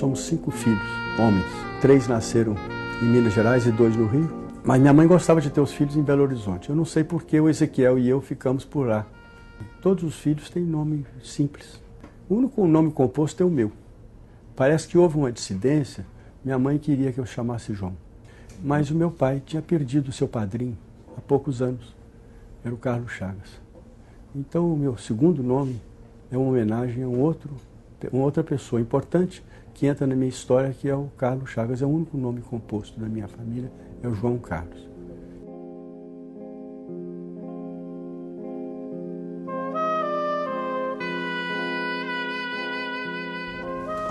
somos 5 filhos, homens. 3 nasceram em Minas Gerais e 2 no Rio. Mas minha mãe gostava de ter os filhos em Belo Horizonte. Eu não sei por que o Ezequiel e eu ficamos por lá. Todos os filhos têm nome simples. O único nome composto é o meu. Parece que houve uma dissidência. Minha mãe queria que eu chamasse João. Mas o meu pai tinha perdido o seu padrinho há poucos anos. Era o Carlos Chagas. Então o meu segundo nome é uma homenagem a uma outra pessoa importante que entra na minha história, que é o Carlos Chagas. É o único nome composto da minha família, é o João Carlos.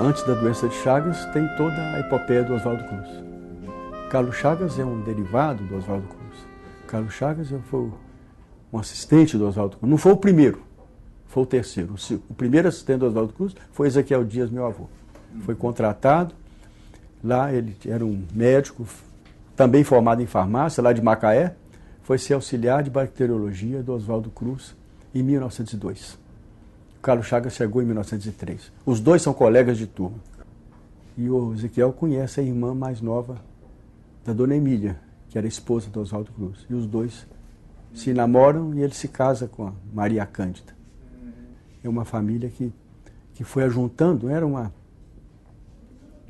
Antes da doença de Chagas, tem toda a epopeia do Oswaldo Cruz. Carlos Chagas é um derivado do Oswaldo Cruz. Carlos Chagas foi um assistente do Oswaldo Cruz. Não foi o primeiro, foi o terceiro. O primeiro assistente do Oswaldo Cruz foi Ezequiel Dias, meu avô. Foi contratado. Lá ele era um médico, também formado em farmácia, lá de Macaé. Foi ser auxiliar de bacteriologia do Oswaldo Cruz em 1902. O Carlos Chagas chegou em 1903. Os dois são colegas de turma. E o Ezequiel conhece a irmã mais nova da Dona Emília, que era esposa do Oswaldo Cruz. E os dois se namoram e ele se casa com a Maria Cândida. É uma família que foi ajuntando, era um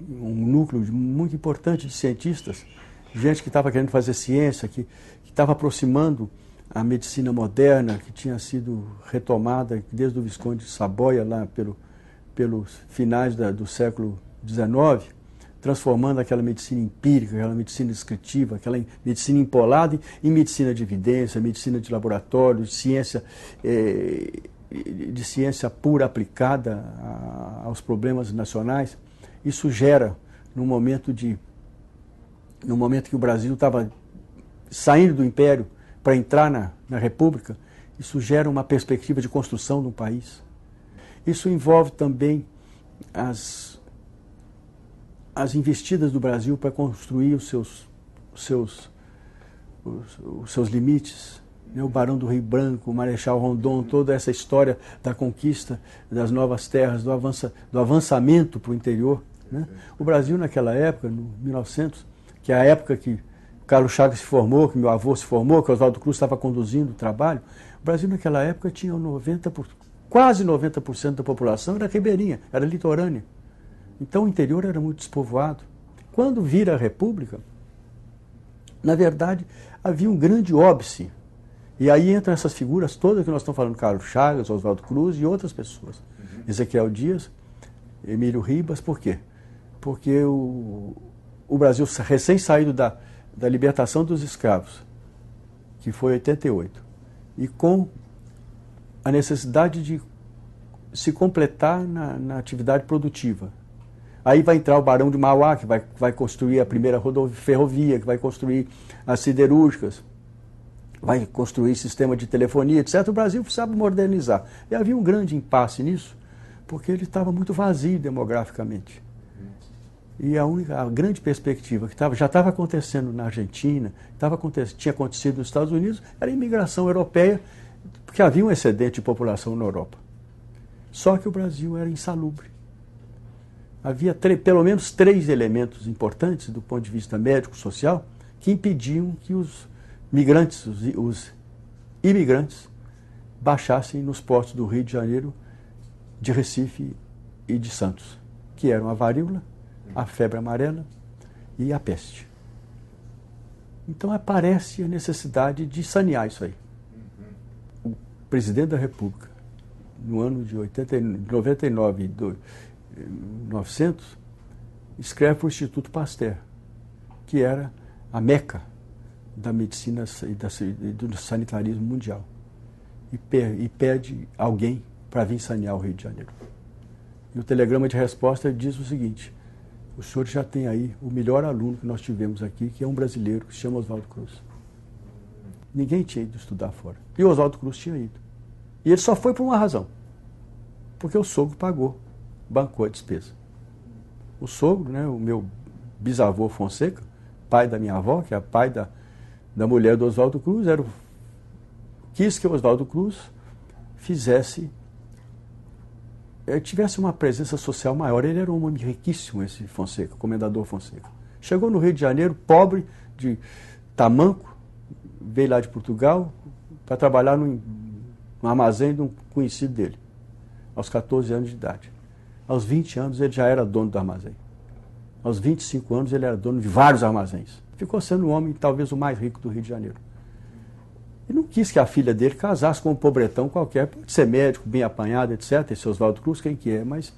núcleo muito importante de cientistas, gente que estava querendo fazer ciência, que estava aproximando a medicina moderna, que tinha sido retomada desde o Visconde de Saboia, lá pelos finais do século XIX, transformando aquela medicina empírica, aquela medicina descritiva, aquela medicina empolada em medicina de evidência, medicina de laboratório, de ciência pura aplicada aos problemas nacionais. Isso gera, no momento que o Brasil estava saindo do Império para entrar na República, isso gera uma perspectiva de construção de um país. Isso envolve também as investidas do Brasil para construir os seus limites. O Barão do Rio Branco, o Marechal Rondon, toda essa história da conquista das novas terras, do avançamento para o interior. Né? O Brasil naquela época, no 1900, que é a época que Carlos Chagas se formou, que meu avô se formou, que Oswaldo Cruz estava conduzindo o trabalho, o Brasil naquela época tinha quase 90% da população era ribeirinha, era litorânea. Então o interior era muito despovoado. Quando vira a República, na verdade, havia um grande óbice. E aí entram essas figuras todas que nós estamos falando, Carlos Chagas, Oswaldo Cruz e outras pessoas. Ezequiel Dias, Emílio Ribas, por quê? Porque o Brasil, recém saído da libertação dos escravos, que foi em 88, e com a necessidade de se completar na atividade produtiva. Aí vai entrar o Barão de Mauá, que vai construir a primeira ferrovia, que vai construir as siderúrgicas, vai construir sistema de telefonia, etc. O Brasil precisava modernizar. E havia um grande impasse nisso, porque ele estava muito vazio demograficamente. E a grande perspectiva que já estava acontecendo na Argentina, tinha acontecido nos Estados Unidos, era a imigração europeia, porque havia um excedente de população na Europa. Só que o Brasil era insalubre. Havia pelo menos 3 elementos importantes do ponto de vista médico-social que impediam que os imigrantes baixassem nos portos do Rio de Janeiro, de Recife e de Santos, que eram a varíola, a febre amarela e a peste. Então aparece a necessidade de sanear isso aí. O presidente da República, no ano de 99 e 1900, escreve para o Instituto Pasteur, que era a meca da medicina e do sanitarismo mundial, e pede alguém para vir sanear o Rio de Janeiro. E o telegrama de resposta diz o seguinte: o senhor já tem aí o melhor aluno que nós tivemos aqui, que é um brasileiro, que se chama Oswaldo Cruz. Ninguém tinha ido estudar fora. E o Oswaldo Cruz tinha ido. E ele só foi por uma razão. Porque o sogro bancou a despesa. O sogro, né, o meu bisavô Fonseca, pai da minha avó, que é pai da mulher do Oswaldo Cruz, quis que o Oswaldo Cruz fizesse tivesse uma presença social maior. Ele era um homem riquíssimo, esse Fonseca, Comendador Fonseca. Chegou no Rio de Janeiro, pobre, de tamanco, veio lá de Portugal para trabalhar no armazém de um conhecido dele, aos 14 anos de idade. Aos 20 anos ele já era dono do armazém. Aos 25 anos ele era dono de vários armazéns. Ficou sendo o homem talvez o mais rico do Rio de Janeiro. E não quis que a filha dele casasse com um pobretão qualquer, pode ser médico, bem apanhado, etc. Esse Oswaldo Cruz, quem que é, mas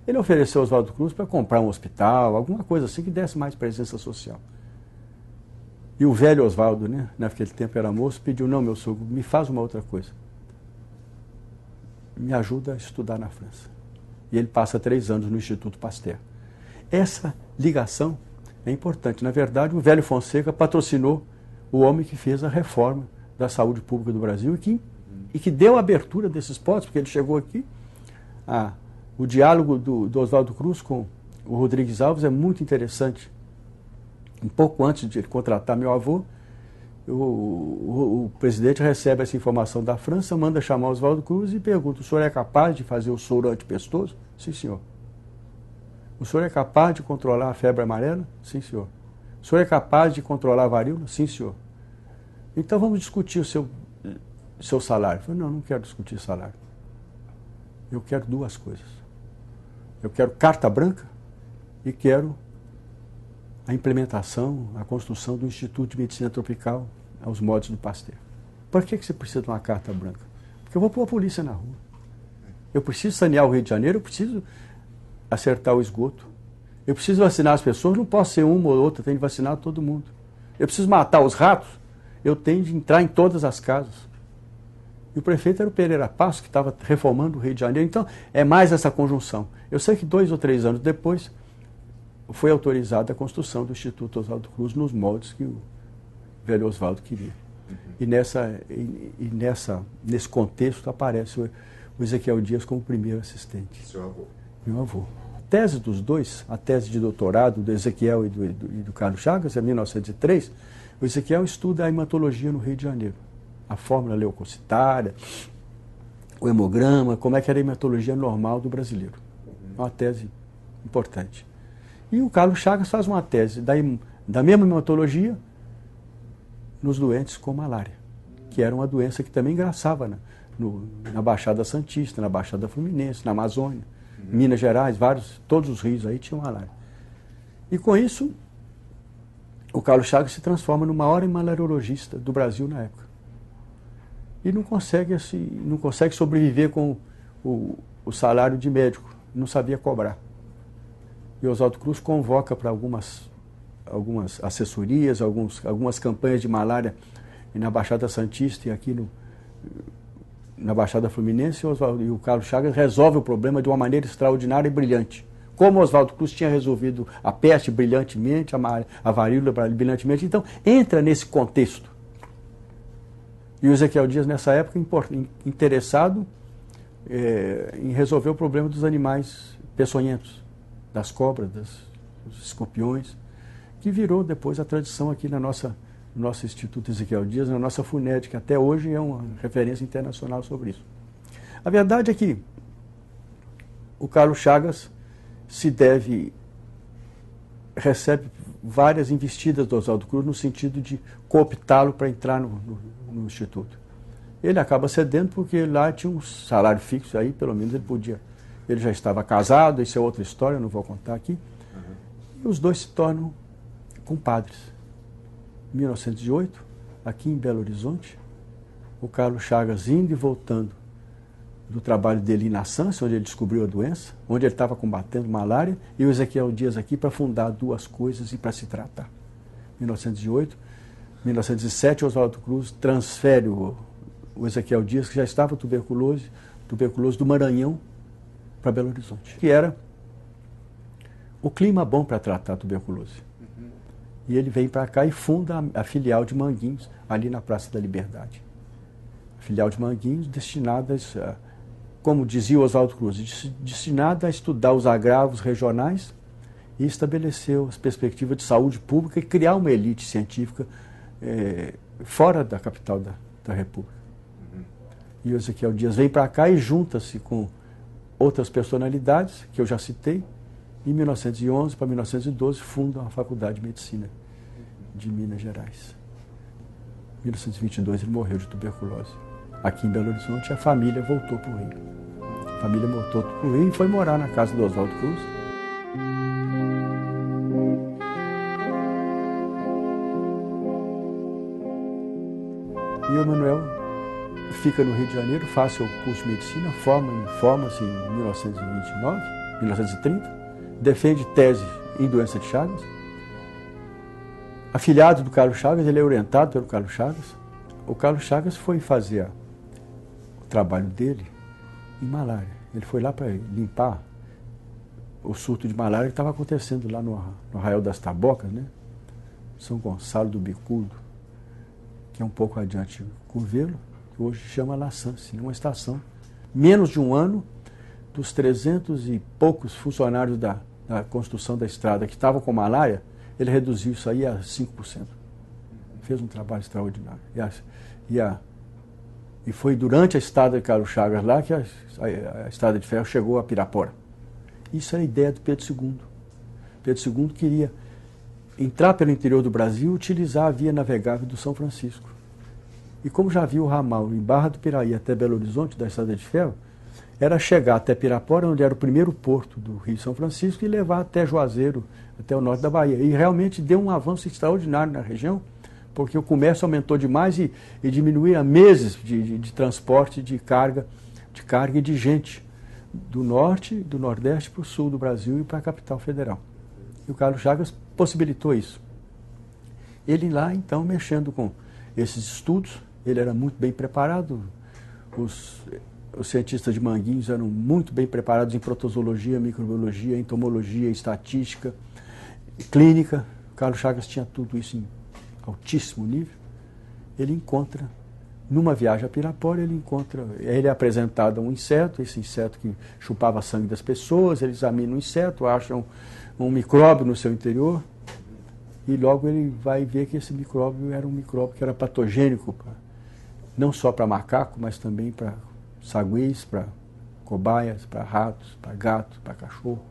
ele ofereceu ao Oswaldo Cruz para comprar um hospital, alguma coisa assim que desse mais presença social. E o velho Oswaldo, né, naquele tempo era moço, pediu: não, meu sogro, me faz uma outra coisa. Me ajuda a estudar na França. E ele passa 3 anos no Instituto Pasteur. Essa ligação é importante. Na verdade, o velho Fonseca patrocinou o homem que fez a reforma da saúde pública do Brasil e que deu a abertura desses postos, porque ele chegou aqui. O diálogo do Oswaldo Cruz com o Rodrigues Alves é muito interessante. Um pouco antes de contratar meu avô, o presidente recebe essa informação da França, manda chamar Oswaldo Cruz e pergunta: o senhor é capaz de fazer o soro antipestoso? Sim, senhor. O senhor é capaz de controlar a febre amarela? Sim, senhor. O senhor é capaz de controlar a varíola? Sim, senhor. Então vamos discutir o seu salário. Eu falei: não quero discutir salário. Eu quero 2 coisas. Eu quero carta branca e quero a implementação, a construção do Instituto de Medicina Tropical aos moldes do Pasteur. Por que você precisa de uma carta branca? Porque eu vou pôr a polícia na rua. Eu preciso sanear o Rio de Janeiro, eu preciso acertar o esgoto. Eu preciso vacinar as pessoas, não posso ser uma ou outra, eu tenho de vacinar todo mundo. Eu preciso matar os ratos, eu tenho de entrar em todas as casas. E o prefeito era o Pereira Passos, que estava reformando o Rio de Janeiro. Então, é mais essa conjunção. Eu sei que 2 ou 3 anos depois foi autorizada a construção do Instituto Oswaldo Cruz nos moldes que o velho Oswaldo queria. E nesse contexto aparece o Ezequiel Dias como primeiro assistente. Seu avô. Meu avô. A tese dos dois, a tese de doutorado do Ezequiel e do Carlos Chagas, em 1903, o Ezequiel estuda a hematologia no Rio de Janeiro. A fórmula leucocitária, o hemograma, como é que era a hematologia normal do brasileiro. Uma tese importante. E o Carlos Chagas faz uma tese da mesma hematologia nos doentes com malária, que era uma doença que também engraçava na Baixada Santista, na Baixada Fluminense, na Amazônia, Minas Gerais, todos os rios aí tinham malária. E com isso, o Carlos Chagas se transforma no maior malariologista do Brasil na época. E não consegue sobreviver com o salário de médico, não sabia cobrar. E Oswaldo Cruz convoca para algumas assessorias, algumas campanhas de malária na Baixada Santista e aqui na Baixada Fluminense, e o Carlos Chagas resolve o problema de uma maneira extraordinária e brilhante. Como Oswaldo Cruz tinha resolvido a peste brilhantemente, a varíola brilhantemente, então entra nesse contexto. E o Ezequiel Dias, nessa época, interessado em resolver o problema dos animais peçonhentos, das cobras, dos escorpiões, que virou depois a tradição aqui no nosso Instituto Ezequiel Dias, na nossa FUNED, que até hoje é uma referência internacional sobre isso. A verdade é que o Carlos Chagas recebe várias investidas do Oswaldo Cruz no sentido de cooptá-lo para entrar no Instituto. Ele acaba cedendo porque lá tinha um salário fixo, aí pelo menos ele podia. Ele já estava casado, isso é outra história, eu não vou contar aqui. E os dois se tornam compadres. Em 1908, aqui em Belo Horizonte, o Carlos Chagas indo e voltando do trabalho dele em Nassance, onde ele descobriu a doença, onde ele estava combatendo malária, e o Ezequiel Dias aqui para fundar 2 coisas e para se tratar. Em 1908, 1907, Oswaldo Cruz transfere o Ezequiel Dias, que já estava tuberculoso do Maranhão, para Belo Horizonte, que era o clima bom para tratar a tuberculose. E ele vem para cá e funda a filial de Manguinhos, ali na Praça da Liberdade. A filial de Manguinhos destinada, como dizia o Oswaldo Cruz, destinada a estudar os agravos regionais e estabelecer as perspectivas de saúde pública e criar uma elite científica fora da capital da República. E o Ezequiel Dias vem para cá e junta-se com outras personalidades, que eu já citei. Em 1911 para 1912, fundam a Faculdade de Medicina de Minas Gerais. Em 1922 ele morreu de tuberculose. Aqui em Belo Horizonte, a família voltou para o Rio. A família voltou para o Rio e foi morar na casa do Oswaldo Cruz. E o Emanuel fica no Rio de Janeiro, faz seu curso de medicina, forma-se em 1930, defende tese em doença de Chagas. Afilhado do Carlos Chagas, ele é orientado pelo Carlos Chagas. O Carlos Chagas foi fazer o trabalho dele em malária. Ele foi lá para limpar o surto de malária que estava acontecendo lá no Arraial das Tabocas, né? São Gonçalo do Bicudo, que é um pouco adiante Curvelo, que hoje chama La Sance, uma estação. Menos de um ano, dos 300 e poucos funcionários da construção da estrada que estavam com malária, ele reduziu isso aí a 5%. Fez um trabalho extraordinário. E foi durante a estada de Carlos Chagas lá que a estrada de ferro chegou a Pirapora. Isso era a ideia do Pedro II. Pedro II queria entrar pelo interior do Brasil e utilizar a via navegável do São Francisco. E como já havia o ramal em Barra do Piraí até Belo Horizonte, da estrada de ferro, era chegar até Pirapora, onde era o primeiro porto do Rio São Francisco, e levar até Juazeiro, até o norte da Bahia. E realmente deu um avanço extraordinário na região, porque o comércio aumentou demais e diminuíram meses de transporte de carga e de gente do norte, do nordeste para o sul do Brasil e para a capital federal. E o Carlos Chagas possibilitou isso. Ele lá, então, mexendo com esses estudos, ele era muito bem preparado, os cientistas de Manguinhos eram muito bem preparados em protozoologia, microbiologia, entomologia, estatística, clínica. O Carlos Chagas tinha tudo isso em altíssimo nível. Ele encontra, numa viagem a Pirapora, ele é apresentado a um inseto, esse inseto que chupava sangue das pessoas, ele examina o inseto, acham um micróbio no seu interior, e logo ele vai ver que esse micróbio era um micróbio que era patogênico, não só para macaco, mas também para saguês, para cobaias, para ratos, para gatos, para cachorro.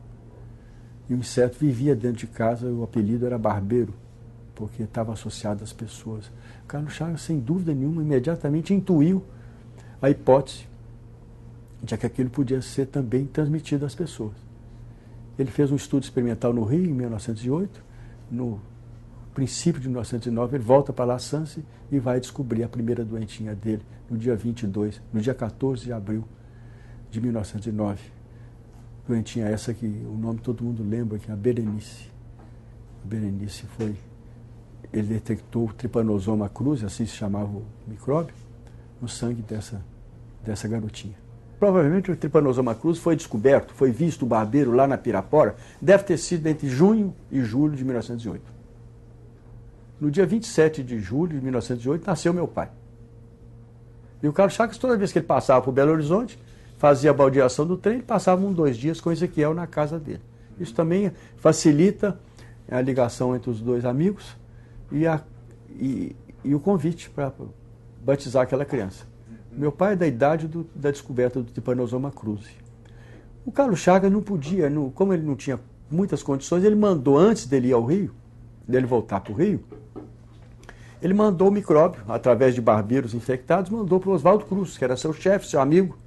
E o inseto vivia dentro de casa, o apelido era barbeiro, porque estava associado às pessoas. O Carlos Chagas, sem dúvida nenhuma, imediatamente intuiu a hipótese de que aquilo podia ser também transmitido às pessoas. Ele fez um estudo experimental no Rio, em 1908, no princípio de 1909, ele volta para La Sance e vai descobrir a primeira doentinha dele no dia 14 de abril de 1909. Doentinha essa que o nome todo mundo lembra, que é a Berenice. A Berenice foi... Ele detectou o Trypanosoma cruzi, assim se chamava o micróbio, no sangue dessa garotinha. Provavelmente o Trypanosoma cruzi foi descoberto, foi visto o barbeiro lá na Pirapora, deve ter sido entre junho e julho de 1908. No dia 27 de julho de 1908, nasceu meu pai. E o Carlos Chagas, toda vez que ele passava por Belo Horizonte, fazia a baldeação do trem, ele passava 2 dias com Ezequiel na casa dele. Isso também facilita a ligação entre os dois amigos e o convite para batizar aquela criança. Meu pai é da idade da descoberta do Trypanosoma cruzi. O Carlos Chagas não podia, como ele não tinha muitas condições, ele mandou, antes dele ir ao Rio, dele voltar para o Rio, ele mandou o micróbio, através de barbeiros infectados, mandou para o Oswaldo Cruz, que era seu chefe, seu amigo,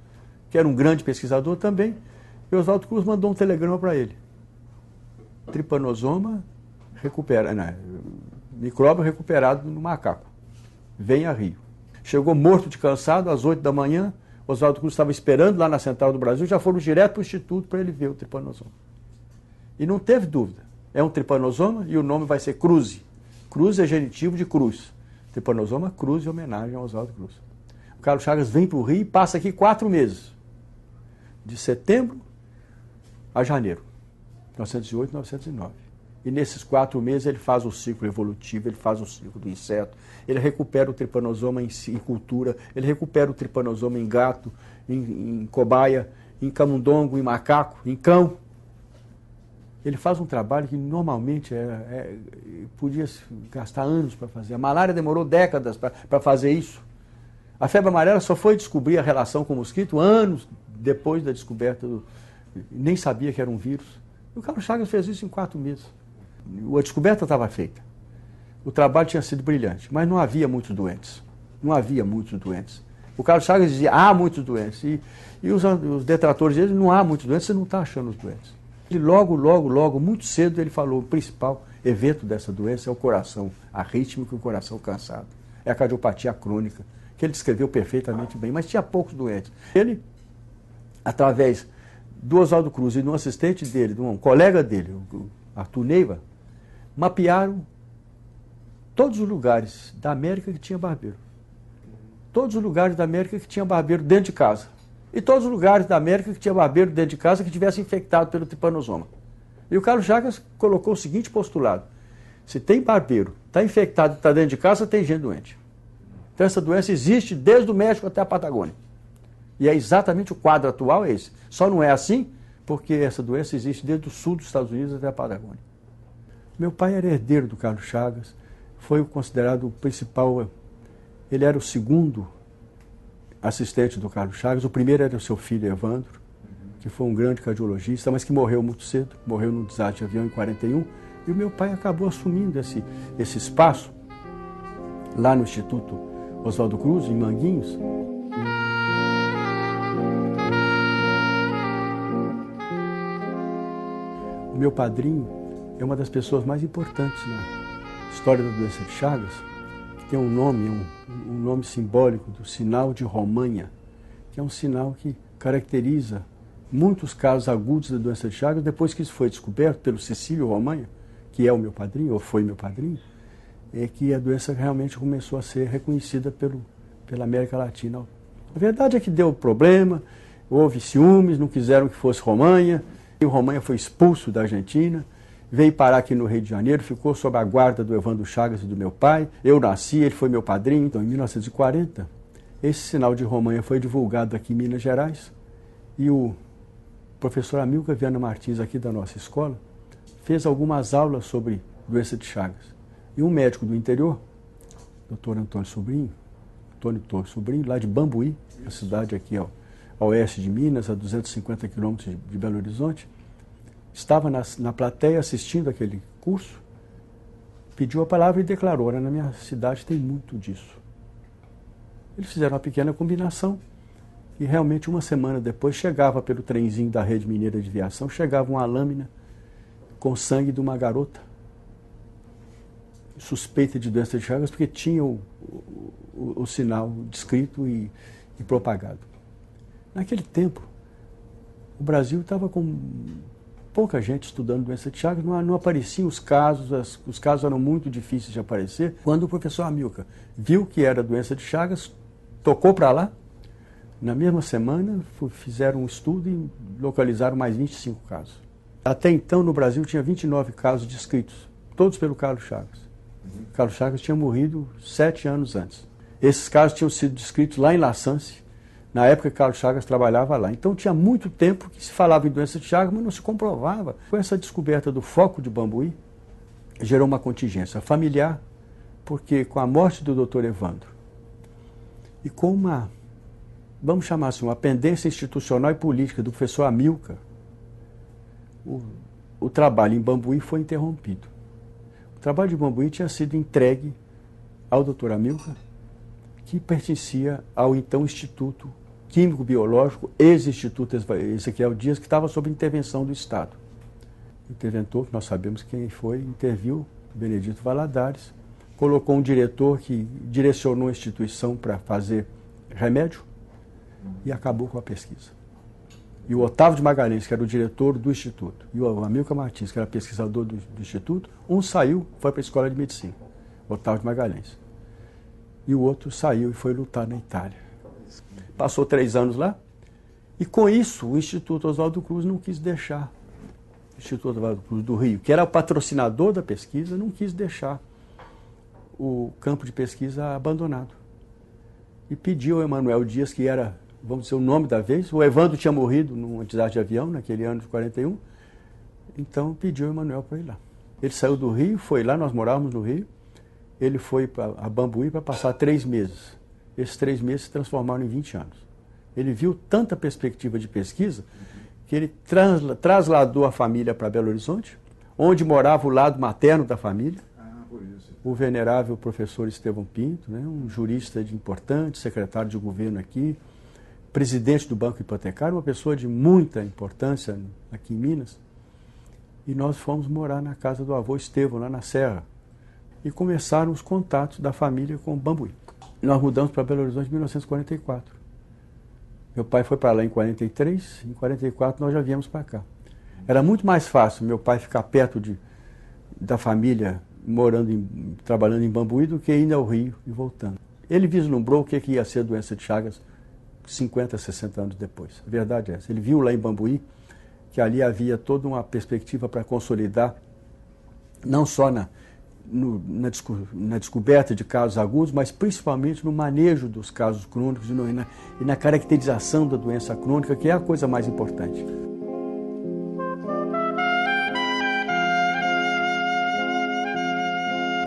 que era um grande pesquisador também, e o Oswaldo Cruz mandou um telegrama para ele. Trypanosoma micróbio recuperado no macaco. Venha a Rio. Chegou morto de cansado, às 8 da manhã, Oswaldo Cruz estava esperando lá na Central do Brasil, já foram direto para o Instituto para ele ver o Trypanosoma. E não teve dúvida. É um Trypanosoma e o nome vai ser Cruzi. Cruz é genitivo de cruz. Trypanosoma cruzi, em homenagem ao Oswaldo Cruz. O Carlos Chagas vem para o Rio e passa aqui 4 meses. De setembro a janeiro. 1908, 1909. E nesses 4 meses ele faz o ciclo evolutivo, ele faz o ciclo do inseto, ele recupera o Trypanosoma em cultura, ele recupera o Trypanosoma em gato, em cobaia, em camundongo, em macaco, em cão. Ele faz um trabalho que normalmente podia gastar anos para fazer. A malária demorou décadas para fazer isso. A febre amarela só foi descobrir a relação com o mosquito anos depois da descoberta, nem sabia que era um vírus. E o Carlos Chagas fez isso em 4 meses. A descoberta estava feita. O trabalho tinha sido brilhante, mas não havia muitos doentes. Não havia muitos doentes. O Carlos Chagas dizia, há muitos doentes. E os detratores dele, não há muitos doentes, você não está achando os doentes. E logo, muito cedo, ele falou, o principal evento dessa doença é o coração arrítmico e o coração cansado. É a cardiopatia crônica, que ele descreveu perfeitamente bem, mas tinha poucos doentes. Ele, através do Oswaldo Cruz e de um assistente dele, de um colega dele, o Arthur Neiva, mapearam todos os lugares da América que tinha barbeiro. Todos os lugares da América que tinha barbeiro dentro de casa. E todos os lugares da América que tinha barbeiro dentro de casa que tivesse infectado pelo tripanosoma. E o Carlos Chagas colocou o seguinte postulado: se tem barbeiro, está infectado, está dentro de casa, tem gente doente. Então essa doença existe desde o México até a Patagônia. E é exatamente o quadro atual é esse. Só não é assim porque essa doença existe desde o sul dos Estados Unidos até a Patagônia. Meu pai era herdeiro do Carlos Chagas, foi considerado o principal, ele era o segundo assistente do Carlos Chagas, o primeiro era o seu filho Evandro, que foi um grande cardiologista, mas que morreu muito cedo, morreu num desastre de avião em 41, e o meu pai acabou assumindo esse espaço lá no Instituto Oswaldo Cruz, em Manguinhos. O meu padrinho é uma das pessoas mais importantes na história da doença de Chagas, que tem um nome simbólico do sinal de Romanha, que é um sinal que caracteriza muitos casos agudos da doença de Chagas. Depois que isso foi descoberto pelo Cecílio Romanha, que é o meu padrinho, ou foi meu padrinho, é que a doença realmente começou a ser reconhecida pela América Latina. A verdade é que deu problema, houve ciúmes, não quiseram que fosse Romanha, e o Romanha foi expulso da Argentina, veio parar aqui no Rio de Janeiro, ficou sob a guarda do Evandro Chagas e do meu pai. Eu nasci, ele foi meu padrinho. Então, em 1940, esse sinal de Romanha foi divulgado aqui em Minas Gerais, e o professor Amilcar Viana Martins, aqui da nossa escola, fez algumas aulas sobre doença de Chagas. E um médico do interior, Dr. Antônio Torres Sobrinho, lá de Bambuí, a cidade aqui a oeste de Minas, a 250 quilômetros de Belo Horizonte, estava na plateia assistindo aquele curso, pediu a palavra e declarou: na minha cidade tem muito disso. Eles fizeram uma pequena combinação e realmente uma semana depois chegava pelo trenzinho da Rede Mineira de Viação, chegava uma lâmina com sangue de uma garota suspeita de doença de Chagas, porque tinha o sinal descrito e propagado. Naquele tempo, o Brasil estava com pouca gente estudando doença de Chagas, não apareciam os casos eram muito difíceis de aparecer. Quando o professor Amilcar viu que era doença de Chagas, tocou para lá. Na mesma semana, fizeram um estudo e localizaram mais 25 casos. Até então, no Brasil, tinha 29 casos descritos, todos pelo Carlos Chagas. Carlos Chagas tinha morrido 7 anos antes. Esses casos tinham sido descritos lá em La Sance, na época que Carlos Chagas trabalhava lá. Então tinha muito tempo que se falava em doença de Chagas, mas não se comprovava. Com essa descoberta do foco de Bambuí, gerou uma contingência familiar, porque com a morte do Dr. Evandro e com uma, vamos chamar assim, uma pendência institucional e política do professor Amilcar, o trabalho em Bambuí foi interrompido. O trabalho de Bambuí tinha sido entregue ao Dr. Amilcar, que pertencia ao então Instituto Químico-Biológico, ex-Instituto Ezequiel Dias, que estava sob intervenção do Estado. O interventor, que nós sabemos quem foi, interviu, Benedito Valadares, colocou um diretor que direcionou a instituição para fazer remédio e acabou com a pesquisa. E o Otávio de Magalhães, que era o diretor do Instituto, e o Amilcar Martins, que era pesquisador do Instituto, um saiu, foi para a Escola de Medicina, Otávio de Magalhães. E o outro saiu e foi lutar na Itália. Passou 3 anos lá, e com isso o Instituto Oswaldo Cruz não quis deixar, o Instituto Oswaldo Cruz do Rio, que era o patrocinador da pesquisa, não quis deixar o campo de pesquisa abandonado. E pediu ao Emanuel Dias, que era, vamos dizer, o nome da vez. O Evandro tinha morrido num desastre de avião, naquele ano de 41, então pediu ao Emanuel para ir lá. Ele saiu do Rio, foi lá, nós morávamos no Rio, ele foi a Bambuí para passar 3 meses. Esses 3 meses se transformaram em 20 anos. Ele viu tanta perspectiva de pesquisa que ele trasladou a família para Belo Horizonte, onde morava o lado materno da família, o venerável professor Estevão Pinto, né, um jurista importante, secretário de governo aqui, presidente do Banco Hipotecário, uma pessoa de muita importância aqui em Minas. E nós fomos morar na casa do avô Estevão, lá na Serra. E começaram os contatos da família com o Bambuí. Nós mudamos para Belo Horizonte em 1944. Meu pai foi para lá em 43, em 44 nós já viemos para cá. Era muito mais fácil meu pai ficar perto da família, trabalhando em Bambuí, do que ir ao Rio e voltando. Ele vislumbrou o que ia ser a doença de Chagas 50, 60 anos depois. A verdade é essa. Ele viu lá em Bambuí que ali havia toda uma perspectiva para consolidar, não só na descoberta de casos agudos, mas principalmente no manejo dos casos crônicos e na caracterização da doença crônica, que é a coisa mais importante.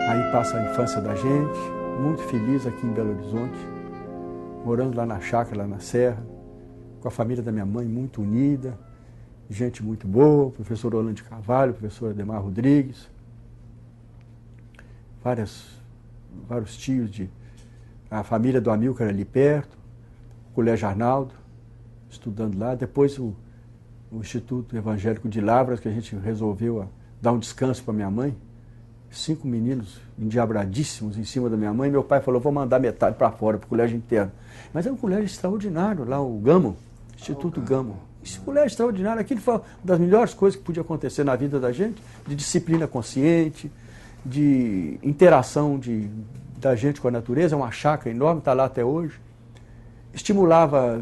Aí passa a infância da gente, muito feliz aqui em Belo Horizonte, morando lá na chácara, lá na Serra, com a família da minha mãe muito unida, gente muito boa, professor Orlando de Carvalho, professor Ademar Rodrigues, vários tios a família do Amilcar ali perto, o Colégio Arnaldo, estudando lá. Depois o Instituto Evangélico de Lavras, que a gente resolveu dar um descanso para minha mãe. 5 meninos endiabradíssimos em cima da minha mãe. Meu pai falou, vou mandar metade para fora, para o colégio interno. Mas é um colégio extraordinário, lá o Gamo, Instituto Gamo. Esse colégio extraordinário, aquilo foi uma das melhores coisas que podia acontecer na vida da gente, de disciplina consciente, de interação da gente com a natureza, é uma chácara enorme, está lá até hoje. Estimulava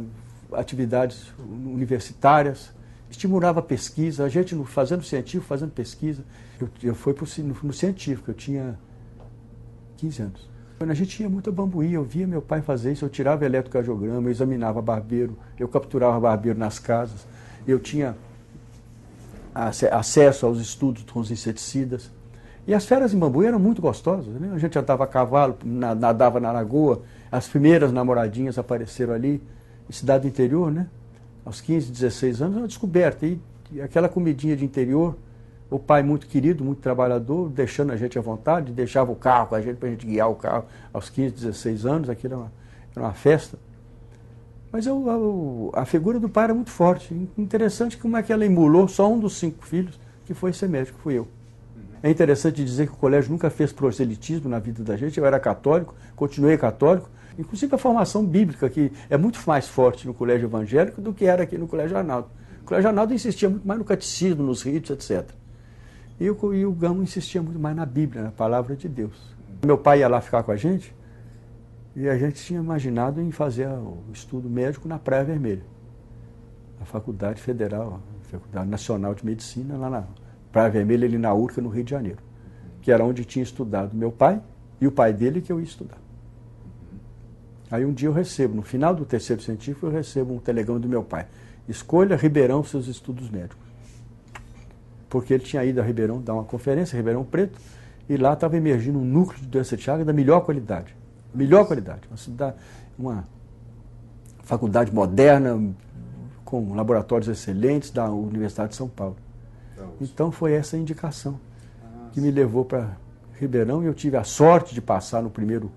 atividades universitárias, estimulava a pesquisa, a gente fazendo científico, fazendo pesquisa. Eu fui no científico, eu tinha 15 anos. Quando a gente ia muito a Bambuí, eu via meu pai fazer isso, eu tirava eletrocardiograma, eu examinava barbeiro, eu capturava barbeiro nas casas, eu tinha acesso aos estudos com os inseticidas. E as férias em Bambuí eram muito gostosas, né? A gente andava a cavalo, nadava na lagoa, as primeiras namoradinhas apareceram ali, em cidade do interior, né? Aos 15, 16 anos, uma descoberta. E aquela comidinha de interior, o pai muito querido, muito trabalhador, deixando a gente à vontade, deixava o carro com a gente para a gente guiar o carro aos 15, 16 anos, aquilo era uma festa. Mas a figura do pai era muito forte. Interessante como é que ela emulou só um dos 5 filhos, que foi ser médico, fui eu. É interessante dizer que o colégio nunca fez proselitismo na vida da gente, eu era católico, continuei católico, inclusive a formação bíblica, que é muito mais forte no colégio evangélico do que era aqui no colégio Arnaldo. O colégio Arnaldo insistia muito mais no catecismo, nos ritos, etc. E o Gamo insistia muito mais na Bíblia, na palavra de Deus. Meu pai ia lá ficar com a gente e a gente tinha imaginado em fazer o estudo médico na Praia Vermelha, na Faculdade Federal, Faculdade Nacional de Medicina, lá na Praia Vermelha, ali na Urca, no Rio de Janeiro, que era onde tinha estudado meu pai e o pai dele que eu ia estudar. Aí um dia eu recebo, no final do terceiro científico, eu recebo um telegrama do meu pai. Escolha Ribeirão seus estudos médicos. Porque ele tinha ido a Ribeirão dar uma conferência, Ribeirão Preto, e lá estava emergindo um núcleo de doença de Chagas da melhor qualidade. Melhor qualidade. Uma faculdade moderna, com laboratórios excelentes da Universidade de São Paulo. Então foi essa a indicação que me levou para Ribeirão, e eu tive a sorte de passar no primeiro.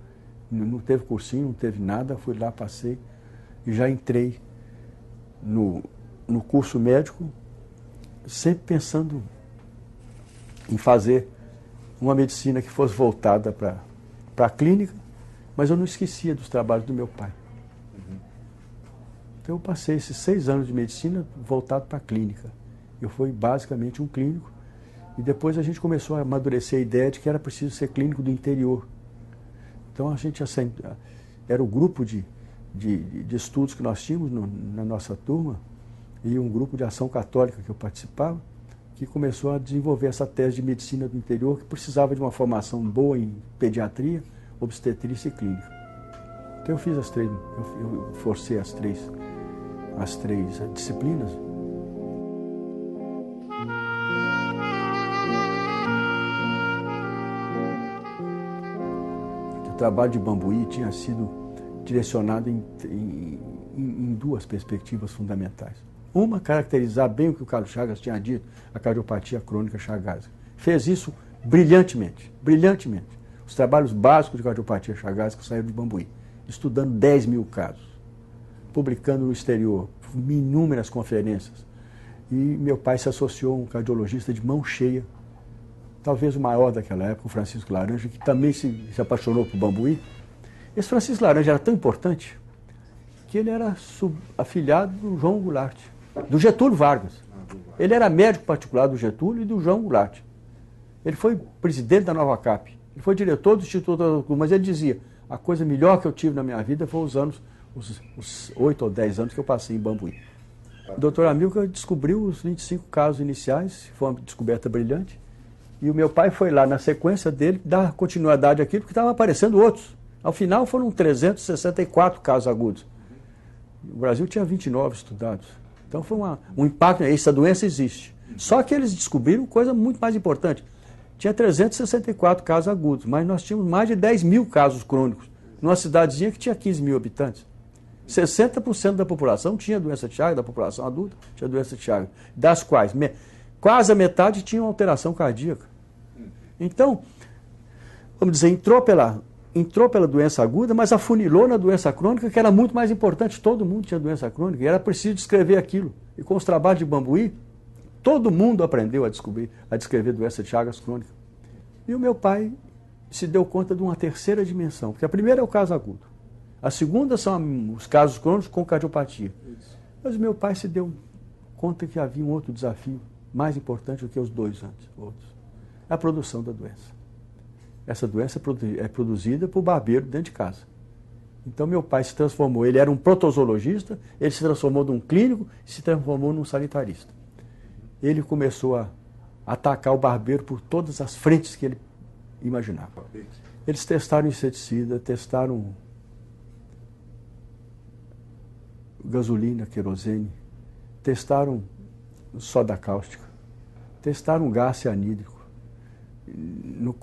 Não teve cursinho, não teve nada, fui lá, passei e já entrei no curso médico, sempre pensando em fazer uma medicina que fosse voltada para a clínica, mas eu não esquecia dos trabalhos do meu pai. Então eu passei esses 6 anos de medicina voltado para a clínica. Eu fui basicamente um clínico, e depois a gente começou a amadurecer a ideia de que era preciso ser clínico do interior. Então a gente era o grupo de estudos que nós tínhamos na nossa turma, e um grupo de ação católica que eu participava, que começou a desenvolver essa tese de medicina do interior, que precisava de uma formação boa em pediatria, obstetrícia e clínica. Então eu fiz eu forcei as três disciplinas. O trabalho de Bambuí tinha direcionado em duas perspectivas fundamentais. Uma, caracterizar bem o que o Carlos Chagas tinha dito, a cardiopatia crônica chagásica. Fez isso brilhantemente, brilhantemente. Os trabalhos básicos de cardiopatia chagásica saíram de Bambuí, estudando 10 mil casos, publicando no exterior, inúmeras conferências. E meu pai se associou a um cardiologista de mão cheia, talvez o maior daquela época, o Francisco Laranja, que também se apaixonou por Bambuí. Esse Francisco Laranja era tão importante que ele era afilhado do João Goulart, do Getúlio Vargas. Ele era médico particular do Getúlio e do João Goulart. Ele foi presidente da Nova Cap, ele foi diretor do Instituto, mas ele dizia, a coisa melhor que eu tive na minha vida foi os 8 ou 10 anos que eu passei em Bambuí. O doutor Amilcar descobriu os 25 casos iniciais, foi uma descoberta brilhante, e o meu pai foi lá na sequência dele dar continuidade àquilo, porque estavam aparecendo outros. Ao final foram 364 casos agudos. O Brasil tinha 29 estudados. Então foi um impacto, essa doença existe. Só que eles descobriram coisa muito mais importante. Tinha 364 casos agudos, mas nós tínhamos mais de 10 mil casos crônicos, numa cidadezinha que tinha 15 mil habitantes. 60% da população tinha doença de Chagas, da população adulta tinha doença de Chagas, das quais quase a metade tinha uma alteração cardíaca. Então, vamos dizer, entrou pela doença aguda, mas afunilou na doença crônica, que era muito mais importante. Todo mundo tinha doença crônica e era preciso descrever aquilo. E com os trabalhos de Bambuí, todo mundo aprendeu a descrever doença de Chagas crônica. E o meu pai se deu conta de uma terceira dimensão, porque a primeira é o caso agudo. A segunda são os casos crônicos com cardiopatia. Mas o meu pai se deu conta que havia um outro desafio mais importante do que os dois outros. A produção da doença. Essa doença é produzida por barbeiro dentro de casa. Então meu pai se transformou, ele era um protozoologista, ele se transformou num clínico e se transformou num sanitarista. Ele começou a atacar o barbeiro por todas as frentes que ele imaginava. Eles testaram inseticida, testaram gasolina, querosene, testaram soda cáustica, testaram gás cianídrico.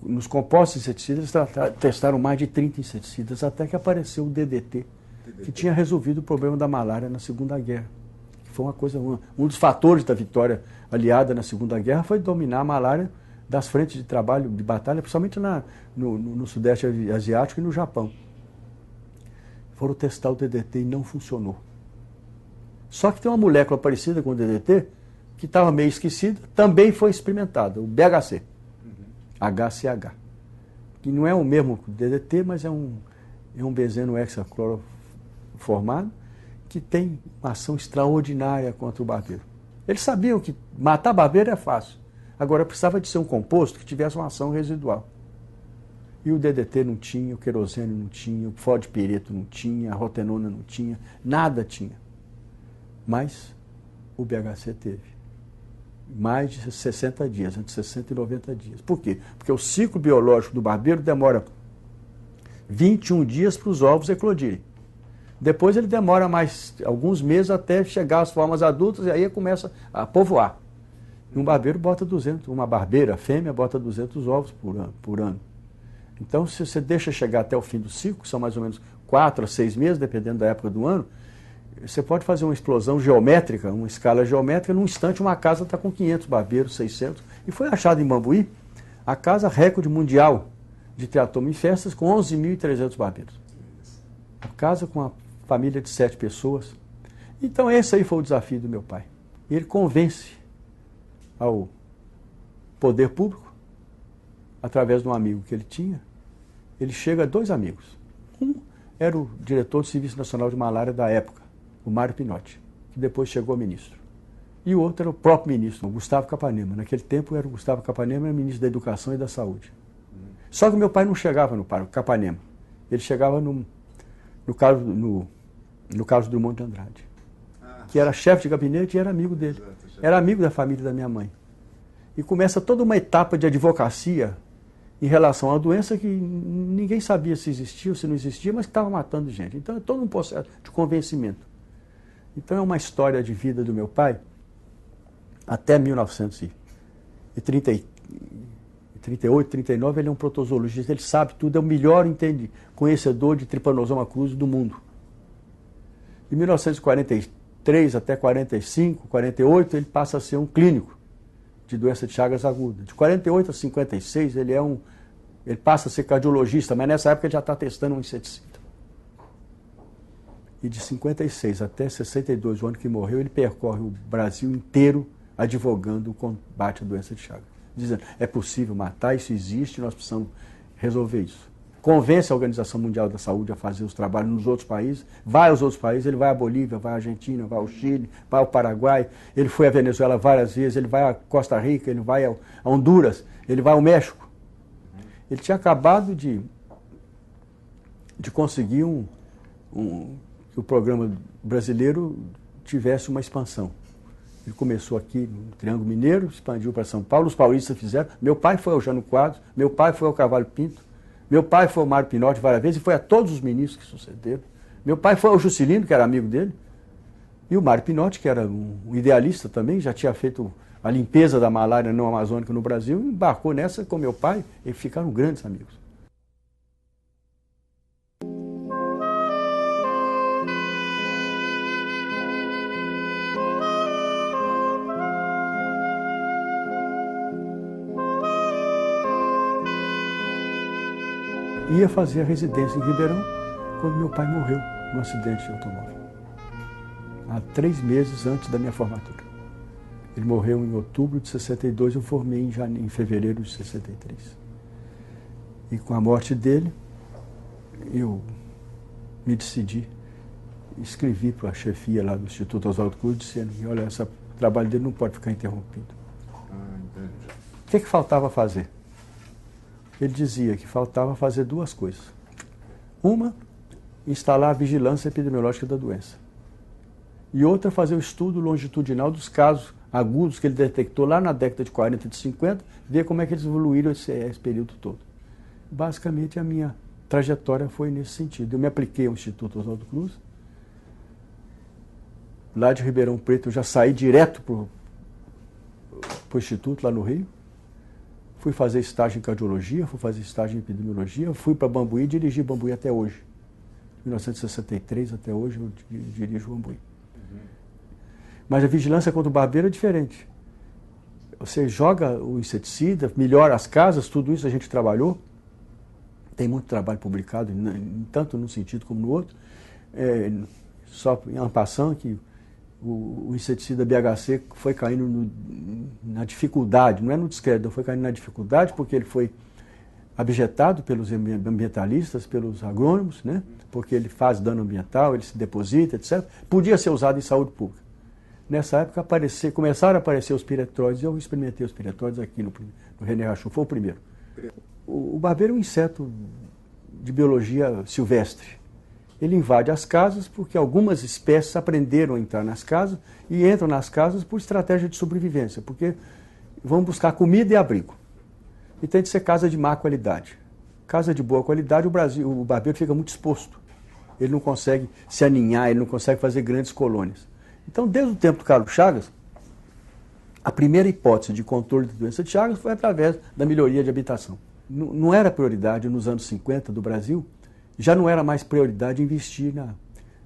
Nos compostos inseticidas, testaram mais de 30 inseticidas, até que apareceu o DDT, que tinha resolvido o problema da malária na Segunda Guerra. Foi uma coisa, um dos fatores da vitória aliada na Segunda Guerra foi dominar a malária das frentes de trabalho, de batalha, principalmente no Sudeste Asiático e no Japão. Foram testar o DDT e não funcionou. Só que tem uma molécula parecida com o DDT, que estava meio esquecida, também foi experimentada, o BHC, HCH, que não é o mesmo DDT, mas é um benzeno hexacloroformado, que tem uma ação extraordinária contra o barbeiro. Eles sabiam que matar barbeiro é fácil, agora precisava de ser um composto que tivesse uma ação residual. E o DDT não tinha, o querosene não tinha, o fosfopireto não tinha, a rotenona não tinha, nada tinha. Mas o BHC teve mais de 60 dias, entre 60 e 90 dias. Por quê? Porque o ciclo biológico do barbeiro demora 21 dias para os ovos eclodirem. Depois ele demora mais alguns meses até chegar às formas adultas e aí começa a povoar. E um barbeiro bota 200, uma barbeira fêmea bota 200 ovos por ano. Então, se você deixa chegar até o fim do ciclo, que são mais ou menos 4 a 6 meses, dependendo da época do ano, você pode fazer uma explosão geométrica, uma escala geométrica, num instante uma casa está com 500 barbeiros, 600. E foi achado em Bambuí a casa recorde mundial de teratoma em festas com 11.300 barbeiros. A casa com uma família de 7 pessoas. Então esse aí foi o desafio do meu pai. E ele convence ao poder público, através de um amigo que ele tinha, ele chega a 2 amigos. Um era o diretor do Serviço Nacional de Malária da época, o Mário Pinotti, que depois chegou a ministro. E o outro era o próprio ministro, o Gustavo Capanema. Naquele tempo era o Gustavo Capanema, era ministro da Educação e da Saúde. Só que meu pai não chegava no Capanema. Ele chegava no Carlos Drummond de Andrade, que era chefe de gabinete e era amigo dele. Era amigo da família da minha mãe. E começa toda uma etapa de advocacia em relação à doença que ninguém sabia se existia ou se não existia, mas que estava matando gente. Então é todo um processo de convencimento. Então é uma história de vida do meu pai até 1933, 38, 39, ele é um protozoologista, ele sabe tudo, é o melhor conhecedor de Trypanosoma cruzi do mundo. De 1943 até 45, 48, ele passa a ser um clínico de doença de Chagas aguda. De 48 a 56, ele passa a ser cardiologista, mas nessa época ele já está testando um inseticida. E de 56 até 62, o ano que morreu, ele percorre o Brasil inteiro advogando o combate à doença de Chagas. Dizendo, é possível matar, isso existe, nós precisamos resolver isso. Convence a Organização Mundial da Saúde a fazer os trabalhos nos outros países, vai aos outros países, ele vai à Bolívia, vai à Argentina, vai ao Chile, vai ao Paraguai, ele foi à Venezuela várias vezes, ele vai a Costa Rica, ele vai a Honduras, ele vai ao México. Ele tinha acabado de conseguir que o programa brasileiro tivesse uma expansão. Ele começou aqui no Triângulo Mineiro, expandiu para São Paulo, os paulistas fizeram. Meu pai foi ao Jânio Quadros, meu pai foi ao Carvalho Pinto, meu pai foi ao Mário Pinotti várias vezes e foi a todos os ministros que sucederam. Meu pai foi ao Juscelino, que era amigo dele, e o Mário Pinotti, que era um idealista também, já tinha feito a limpeza da malária não amazônica no Brasil, embarcou nessa com meu pai e ficaram grandes amigos. Ia fazer a residência em Ribeirão quando meu pai morreu num acidente de automóvel. Há 3 meses antes da minha formatura. Ele morreu em outubro de 62, eu formei em fevereiro de 63. E com a morte dele, eu me decidi, escrevi para a chefia lá do Instituto Oswaldo Cruz, dizendo que, olha, esse trabalho dele não pode ficar interrompido. O que faltava fazer? Ele dizia que faltava fazer 2 coisas. Uma, instalar a vigilância epidemiológica da doença. E outra, fazer o estudo longitudinal dos casos agudos que ele detectou lá na década de 40 e de 50, ver como é que eles evoluíram esse período todo. Basicamente, a minha trajetória foi nesse sentido. Eu me apliquei ao Instituto Oswaldo Cruz. Lá de Ribeirão Preto, eu já saí direto para o Instituto, lá no Rio. Fui fazer estágio em cardiologia, fui fazer estágio em epidemiologia, fui para Bambuí e dirigi Bambuí até hoje. De 1963 até hoje eu dirijo Bambuí. Mas a vigilância contra o barbeiro é diferente. Você joga o inseticida, melhora as casas, tudo isso a gente trabalhou. Tem muito trabalho publicado, tanto num sentido como no outro. Só em uma passão que o inseticida BHC foi caindo na dificuldade, não é no descrédito, foi caindo na dificuldade porque ele foi abjetado pelos ambientalistas, pelos agrônomos, né? Porque ele faz dano ambiental, ele se deposita, etc. Podia ser usado em saúde pública. Nessa época começaram a aparecer os piretroides, e eu experimentei os piretroides aqui no René Rachou, foi o primeiro. O barbeiro é um inseto de biologia silvestre. Ele invade as casas porque algumas espécies aprenderam a entrar nas casas e entram nas casas por estratégia de sobrevivência, porque vão buscar comida e abrigo. E tem de ser casa de má qualidade. Casa de boa qualidade, o barbeiro fica muito exposto. Ele não consegue se aninhar, ele não consegue fazer grandes colônias. Então, desde o tempo do Carlos Chagas, a primeira hipótese de controle da doença de Chagas foi através da melhoria de habitação. Não era prioridade nos anos 50 do Brasil, já não era mais prioridade investir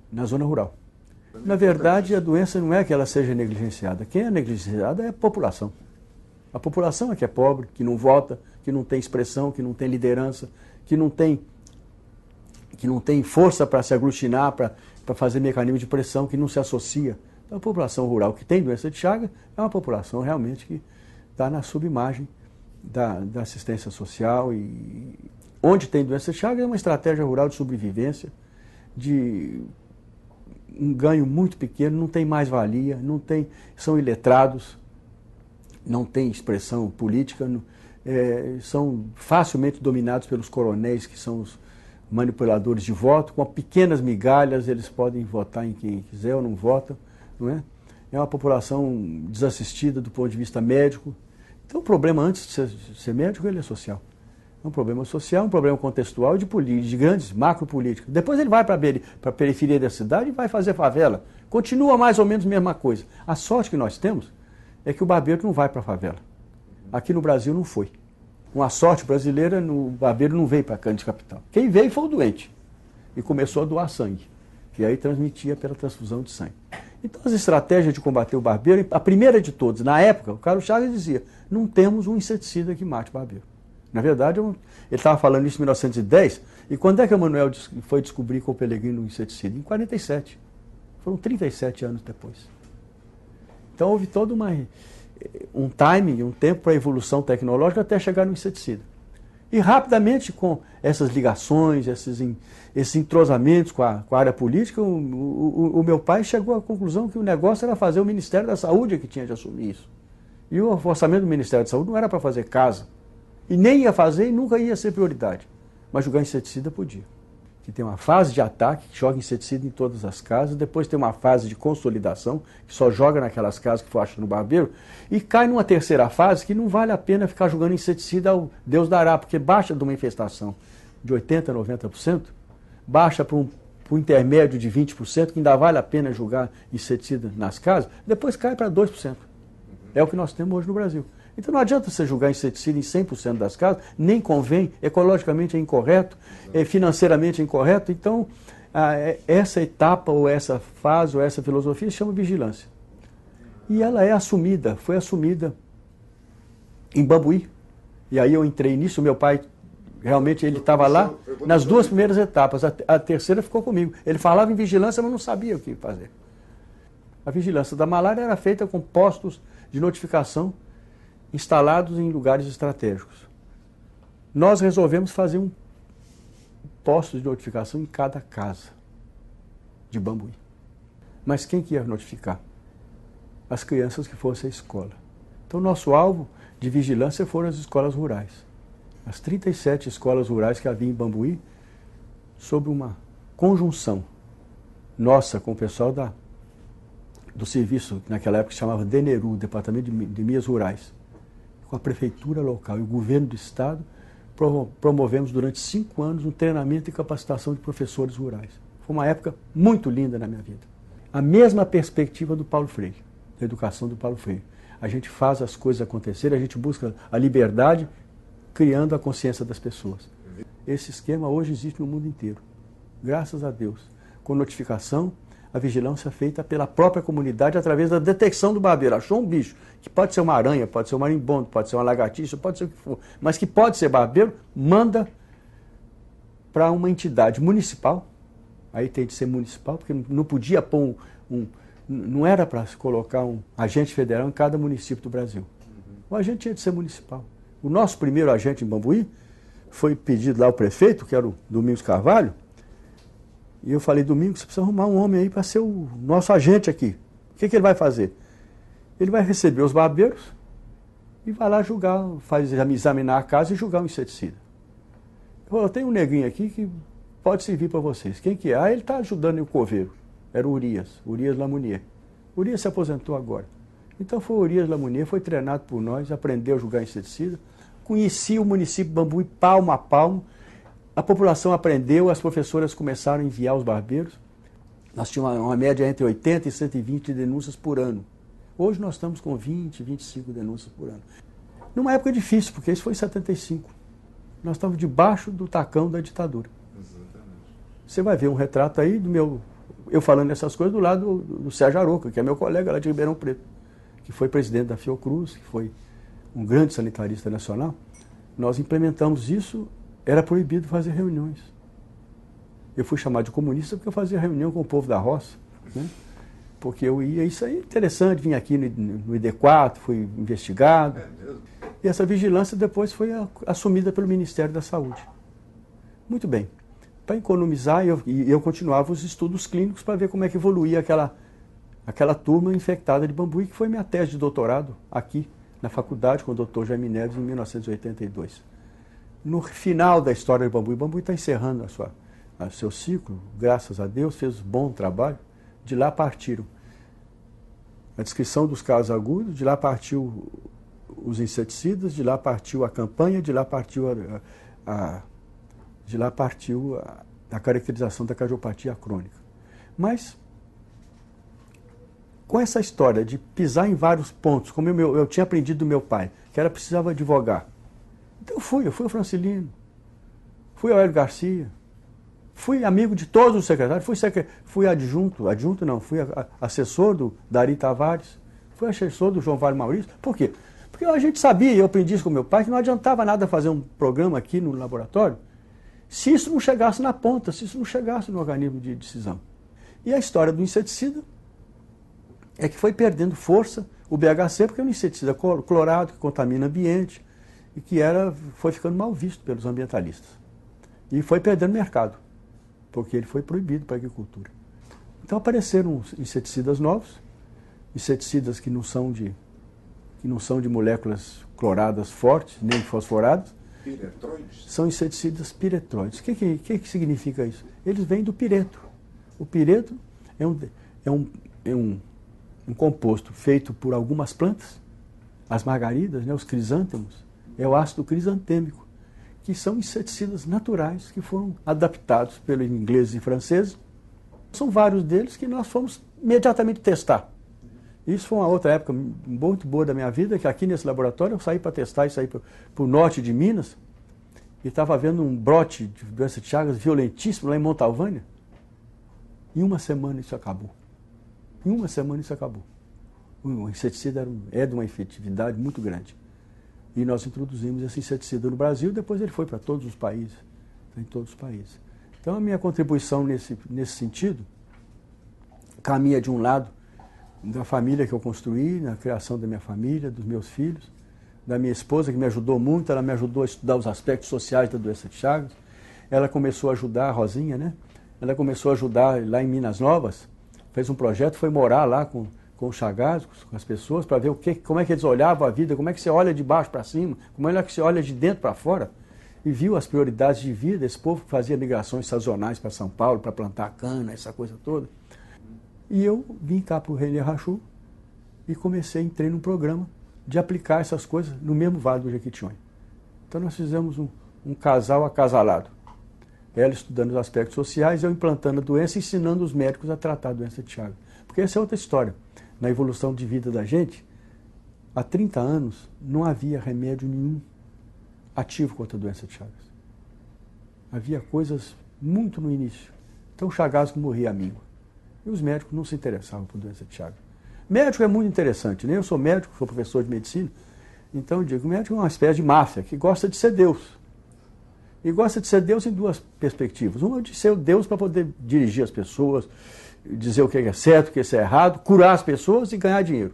na zona rural. Na verdade, a doença não é que ela seja negligenciada. Quem é negligenciada é a população. A população é que é pobre, que não vota, que não tem expressão, que não tem liderança, que não tem força para se aglutinar, para fazer mecanismo de pressão, que não se associa. Então, a população rural que tem doença de Chagas é uma população realmente que está na subimagem da assistência social. E onde tem doença de Chagas é uma estratégia rural de sobrevivência, de um ganho muito pequeno, não tem mais-valia, são iletrados, não tem expressão política, são facilmente dominados pelos coronéis, que são os manipuladores de voto. Com pequenas migalhas eles podem votar em quem quiser ou não votam, não é? É uma população desassistida do ponto de vista médico. Então o problema, antes de ser médico, ele é social. É um problema social, um problema contextual de grandes macropolíticas. Depois ele vai para a periferia da cidade e vai fazer favela. Continua mais ou menos a mesma coisa. A sorte que nós temos é que o barbeiro não vai para a favela. Aqui no Brasil não foi. Uma sorte brasileira, o barbeiro não veio para Cândido Capital. Quem veio foi o doente e começou a doar sangue, que aí transmitia pela transfusão de sangue. Então as estratégias de combater o barbeiro, a primeira de todas, na época, o Carlos Chagas dizia, não temos um inseticida que mate o barbeiro. Na verdade, ele estava falando isso em 1910, e quando é que Emanuel foi descobrir com o Pellegrino o inseticida? Em 47. Foram 37 anos depois. Então houve todo um timing, um tempo para a evolução tecnológica até chegar no inseticida. E rapidamente, com essas ligações, esses entrosamentos com a área política, o meu pai chegou à conclusão que o negócio era fazer o Ministério da Saúde que tinha de assumir isso. E o orçamento do Ministério da Saúde não era para fazer casa. E nem ia fazer e nunca ia ser prioridade. Mas jogar inseticida podia. Que tem uma fase de ataque, que joga inseticida em todas as casas, depois tem uma fase de consolidação, que só joga naquelas casas que for achando no barbeiro, e cai numa terceira fase que não vale a pena ficar jogando inseticida ao Deus dará, porque baixa de uma infestação de 80%, 90%, baixa para um intermédio de 20%, que ainda vale a pena jogar inseticida nas casas, depois cai para 2%. É o que nós temos hoje no Brasil. Então não adianta você jogar inseticida em 100% das casas, nem convém, ecologicamente é incorreto, financeiramente é incorreto. Então, essa etapa, ou essa fase, ou essa filosofia se chama vigilância. E ela foi assumida em Bambuí. E aí eu entrei nisso, meu pai, realmente, ele estava lá nas duas primeiras etapas, a terceira ficou comigo. Ele falava em vigilância, mas não sabia o que fazer. A vigilância da malária era feita com postos de notificação instalados em lugares estratégicos. Nós resolvemos fazer um posto de notificação em cada casa de Bambuí. Mas quem que ia notificar? As crianças que fossem à escola. Então, nosso alvo de vigilância foram as escolas rurais. As 37 escolas rurais que havia em Bambuí, sob uma conjunção nossa com o pessoal do serviço, que naquela época se chamava DENERU, Departamento de Minas Rurais, com a prefeitura local e o governo do estado, promovemos durante 5 anos um treinamento e capacitação de professores rurais. Foi uma época muito linda na minha vida. A mesma perspectiva do Paulo Freire, da educação do Paulo Freire. A gente faz as coisas acontecerem, a gente busca a liberdade, criando a consciência das pessoas. Esse esquema hoje existe no mundo inteiro, graças a Deus, com notificação, a vigilância é feita pela própria comunidade através da detecção do barbeiro. Achou um bicho, que pode ser uma aranha, pode ser um marimbondo, pode ser uma lagartixa, pode ser o que for, mas que pode ser barbeiro, manda para uma entidade municipal, aí tem de ser municipal, porque não podia pôr não era para se colocar um agente federal em cada município do Brasil. O agente tinha de ser municipal. O nosso primeiro agente em Bambuí foi pedido lá ao prefeito, que era o Domingos Carvalho, e eu falei, Domingos, você precisa arrumar um homem aí para ser o nosso agente aqui. O que ele vai fazer? Ele vai receber os barbeiros e vai lá julgar, examinar a casa e julgar o inseticida. Eu tenho um neguinho aqui que pode servir para vocês. Quem que é? Ah, ele está ajudando o coveiro. Era o Urias Lamounier. O Urias se aposentou agora. Então foi o Urias Lamounier, foi treinado por nós, aprendeu a julgar inseticida, conhecia o município de Bambuí palmo a palmo. A população aprendeu, as professoras começaram a enviar os barbeiros. Nós tínhamos uma média entre 80 e 120 denúncias por ano. Hoje nós estamos com 20, 25 denúncias por ano. Numa época difícil, porque isso foi em 75. Nós estávamos debaixo do tacão da ditadura. Exatamente. Você vai ver um retrato aí eu falando essas coisas do lado do Sérgio Aroca, que é meu colega lá de Ribeirão Preto, que foi presidente da Fiocruz, que foi um grande sanitarista nacional. Nós implementamos isso. Era proibido fazer reuniões. Eu fui chamado de comunista porque eu fazia reunião com o povo da roça, né? Porque eu ia, isso aí é interessante, vim aqui no ID4, fui investigado. E essa vigilância depois foi assumida pelo Ministério da Saúde. Muito bem. Para economizar, eu continuava os estudos clínicos para ver como é que evoluía aquela turma infectada de Bambuí, que foi minha tese de doutorado aqui na faculdade com o Dr. Jaime Neves em 1982. No final da história de Bambuí, Bambuí está encerrando seu ciclo, graças a Deus, fez um bom trabalho. De lá partiram a descrição dos casos agudos, de lá partiu os inseticidas, de lá partiu a campanha, de lá partiu a caracterização da cardiopatia crônica. Mas, com essa história de pisar em vários pontos, como eu tinha aprendido do meu pai, que era precisava advogar, Então eu fui ao Francilino, fui ao Hélio Garcia, fui amigo de todos os secretários, fui adjunto não, fui assessor do Dari Tavares, fui assessor do João Vale Maurício. Por quê? Porque a gente sabia, eu aprendi isso com meu pai, que não adiantava nada fazer um programa aqui no laboratório se isso não chegasse na ponta, se isso não chegasse no organismo de decisão. E a história do inseticida é que foi perdendo força o BHC, porque é um inseticida clorado, que contamina o ambiente, e que foi ficando mal visto pelos ambientalistas. E foi perdendo mercado, porque ele foi proibido para a agricultura. Então apareceram inseticidas novos, inseticidas que não são de moléculas cloradas fortes, nem fosforadas. Piretroides? São inseticidas piretroides. O que significa isso? Eles vêm do pireto. O pireto é um composto feito por algumas plantas, as margaridas, né, os crisântemos, é o ácido crisantêmico, que são inseticidas naturais que foram adaptados pelos ingleses e franceses. São vários deles que nós fomos imediatamente testar. Isso foi uma outra época muito boa da minha vida, que aqui nesse laboratório eu saí para testar e saí para o norte de Minas e estava havendo um brote de doença de Chagas violentíssimo lá em Montalvânia. Em uma semana isso acabou. Em uma semana isso acabou. O inseticida é de uma efetividade muito grande. E nós introduzimos esse inseticida no Brasil, depois ele foi para todos os países. Em todos os países. Então a minha contribuição nesse sentido caminha de um lado da família que eu construí, na criação da minha família, dos meus filhos, da minha esposa, que me ajudou muito, ela me ajudou a estudar os aspectos sociais da doença de Chagas. Ela começou a ajudar, a Rosinha, né? Ela começou a ajudar lá em Minas Novas, fez um projeto, foi morar lá com os chagásicos, com as pessoas, para ver como é que eles olhavam a vida, como é que você olha de baixo para cima, como é que você olha de dentro para fora, e viu as prioridades de vida. Esse povo que fazia migrações sazonais para São Paulo, para plantar cana, essa coisa toda. E eu vim cá para o René Rachou e entrei num programa de aplicar essas coisas no mesmo Vale do Jequitinhonha. Então nós fizemos um casal acasalado. Ela estudando os aspectos sociais, eu implantando a doença e ensinando os médicos a tratar a doença de Chagas. Porque essa é outra história. Na evolução de vida da gente, há 30 anos não havia remédio nenhum ativo contra a doença de Chagas. Havia coisas muito no início. Então o chagasco morria à míngua. E os médicos não se interessavam por doença de Chagas. Médico é muito interessante, né? Eu sou médico, sou professor de medicina, então eu digo que o médico é uma espécie de máfia que gosta de ser Deus. E gosta de ser Deus em duas perspectivas. Uma de ser Deus para poder dirigir as pessoas, dizer o que é certo, o que é errado, curar as pessoas e ganhar dinheiro.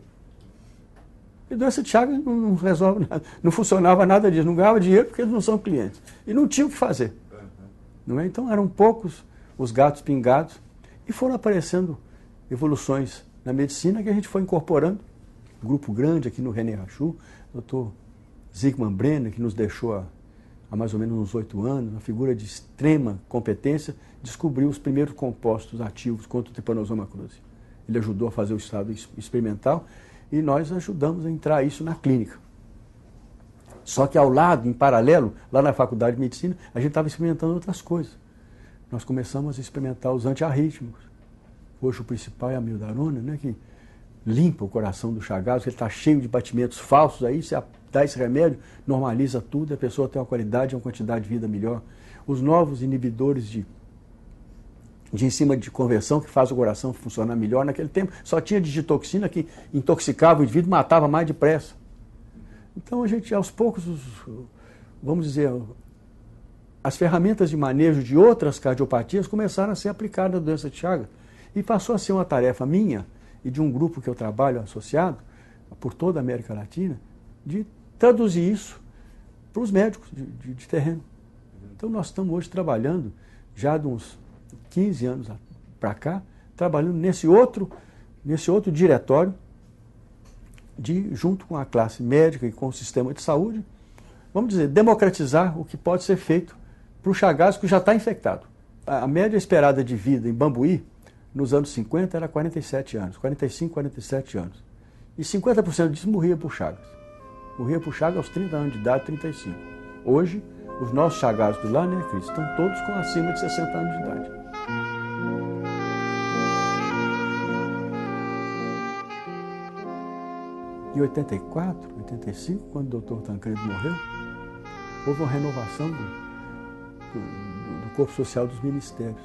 E doença de Chagas não resolve nada, não funcionava nada disso, não ganhava dinheiro porque eles não são clientes. E não tinham o que fazer. Não é? Então eram poucos os gatos pingados e foram aparecendo evoluções na medicina que a gente foi incorporando. Um grupo grande aqui no René Rachou, o Dr. Zygmunt Brenner, que nos deixou há mais ou menos uns 8 anos, uma figura de extrema competência, descobriu os primeiros compostos ativos contra o Trypanosoma cruzi. Ele ajudou a fazer o estado experimental e nós ajudamos a entrar isso na clínica. Só que ao lado, em paralelo, lá na Faculdade de Medicina, a gente estava experimentando outras coisas. Nós começamos a experimentar os antiarrítmicos. Hoje o principal é a amiodarona, né, que limpa o coração do Chagas, ele está cheio de batimentos falsos, aí você dá esse remédio, normaliza tudo, a pessoa tem uma qualidade e uma quantidade de vida melhor. Os novos inibidores de enzima de conversão que faz o coração funcionar melhor. Naquele tempo só tinha digitoxina que intoxicava o indivíduo, matava mais depressa. Então a gente, aos poucos, vamos dizer, as ferramentas de manejo de outras cardiopatias começaram a ser aplicadas na doença de Chagas. E passou a ser uma tarefa minha e de um grupo que eu trabalho associado por toda a América Latina, de traduzir isso para os médicos de terreno. Então nós estamos hoje trabalhando, já de uns 15 anos para cá, trabalhando nesse outro diretório, junto com a classe médica e com o sistema de saúde, vamos dizer, democratizar o que pode ser feito para o Chagas que já está infectado. A média esperada de vida em Bambuí, nos anos 50, era 47 anos, 45, 47 anos. E 50% disso morria por Chagas. Morria por Chagas aos 30 anos de idade, 35. Hoje, os nossos Chagas do lá, né, Cris, estão todos com acima de 60 anos de idade. Em 84, 85, quando o Dr. Tancredo morreu, houve uma renovação do corpo social dos ministérios.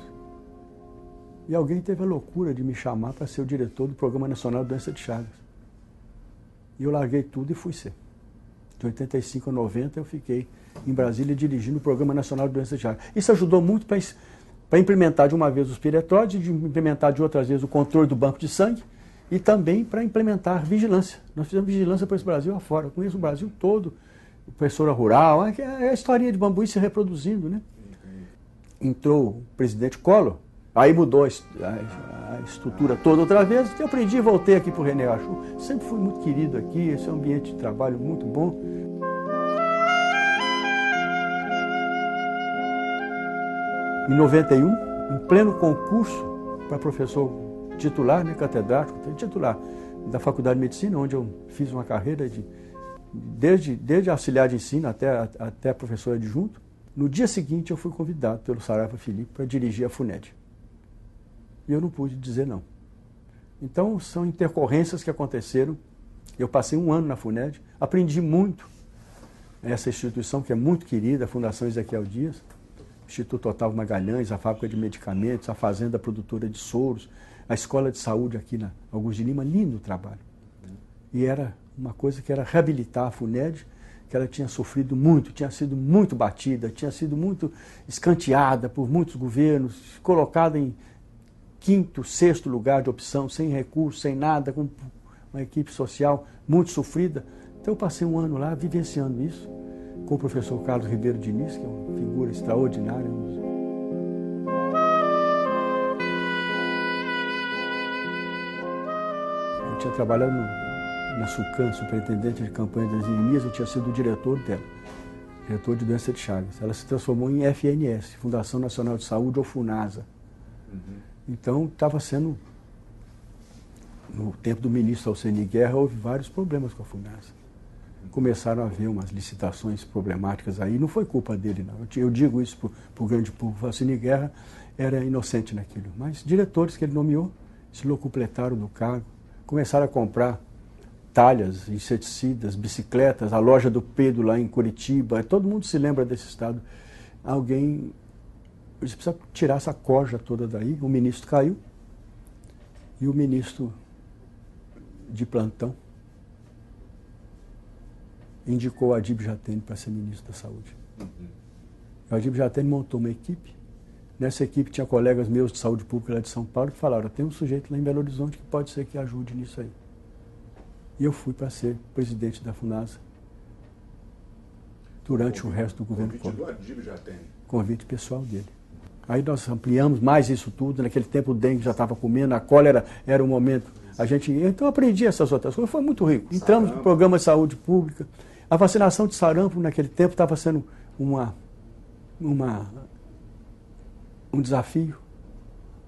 E alguém teve a loucura de me chamar para ser o diretor do Programa Nacional de Doença de Chagas. E eu larguei tudo e fui ser. De 85 a 90 eu fiquei em Brasília dirigindo o Programa Nacional de Doença de Chagas. Isso ajudou muito para implementar de uma vez os piretroides, de implementar de outras vezes o controle do banco de sangue e também para implementar vigilância. Nós fizemos vigilância para esse Brasil afora. Eu conheço o Brasil todo, professora rural, é a historinha de Bambuí se reproduzindo, né? Entrou o presidente Collor, aí mudou a estrutura toda outra vez. Eu aprendi e voltei aqui para o René Achu. Sempre fui muito querido aqui, esse é um ambiente de trabalho muito bom. Em 91, em pleno concurso para professor titular, né, catedrático, titular da Faculdade de Medicina, onde eu fiz uma carreira desde auxiliar de ensino até professor adjunto. No dia seguinte eu fui convidado pelo Saraiva Felipe para dirigir a FUNED. E eu não pude dizer não. Então são intercorrências que aconteceram. Eu passei um ano na FUNED, aprendi muito essa instituição que é muito querida, a Fundação Ezequiel Dias, Instituto Otávio Magalhães, a fábrica de medicamentos, a fazenda produtora de soros, a escola de saúde aqui na Augusto de Lima, lindo trabalho. E era uma coisa que era reabilitar a FUNED, que ela tinha sofrido muito, tinha sido muito batida, tinha sido muito escanteada por muitos governos, colocada em quinto, sexto lugar de opção, sem recursos, sem nada, com uma equipe social muito sofrida. Então eu passei um ano lá vivenciando isso, com o professor Carlos Ribeiro Diniz, que é uma figura extraordinária. Eu tinha trabalhado na SUCAM, superintendente de campanha das endemias, eu tinha sido o diretor dela, diretor de doença de Chagas. Ela se transformou em FNS, Fundação Nacional de Saúde, ou FUNASA. Então, estava sendo, no tempo do ministro Alceni Guerra, houve vários problemas com a FUNASA. Começaram a haver umas licitações problemáticas aí, não foi culpa dele, não. Eu digo isso para o grande público, o Alceni Guerra era inocente naquilo. Mas diretores que ele nomeou se locupletaram do cargo, começaram a comprar talhas, inseticidas, bicicletas, a loja do Pedro lá em Curitiba, todo mundo se lembra desse estado. Alguém disse, precisa tirar essa corja toda daí, o ministro caiu, e o ministro de plantão indicou o Adib Jatene para ser ministro da Saúde. O Adib Jatene montou uma equipe. Nessa equipe tinha colegas meus de saúde pública lá de São Paulo que falaram, tem um sujeito lá em Belo Horizonte que pode ser que ajude nisso aí. E eu fui para ser presidente da FUNASA durante o resto do governo Collor. Convite do Adib Jatene. Convite pessoal dele. Aí nós ampliamos mais isso tudo. Naquele tempo o dengue já estava comendo, a cólera era o momento. Então eu aprendi essas outras coisas, foi muito rico. Entramos no programa de saúde pública. A vacinação de sarampo naquele tempo estava sendo um desafio.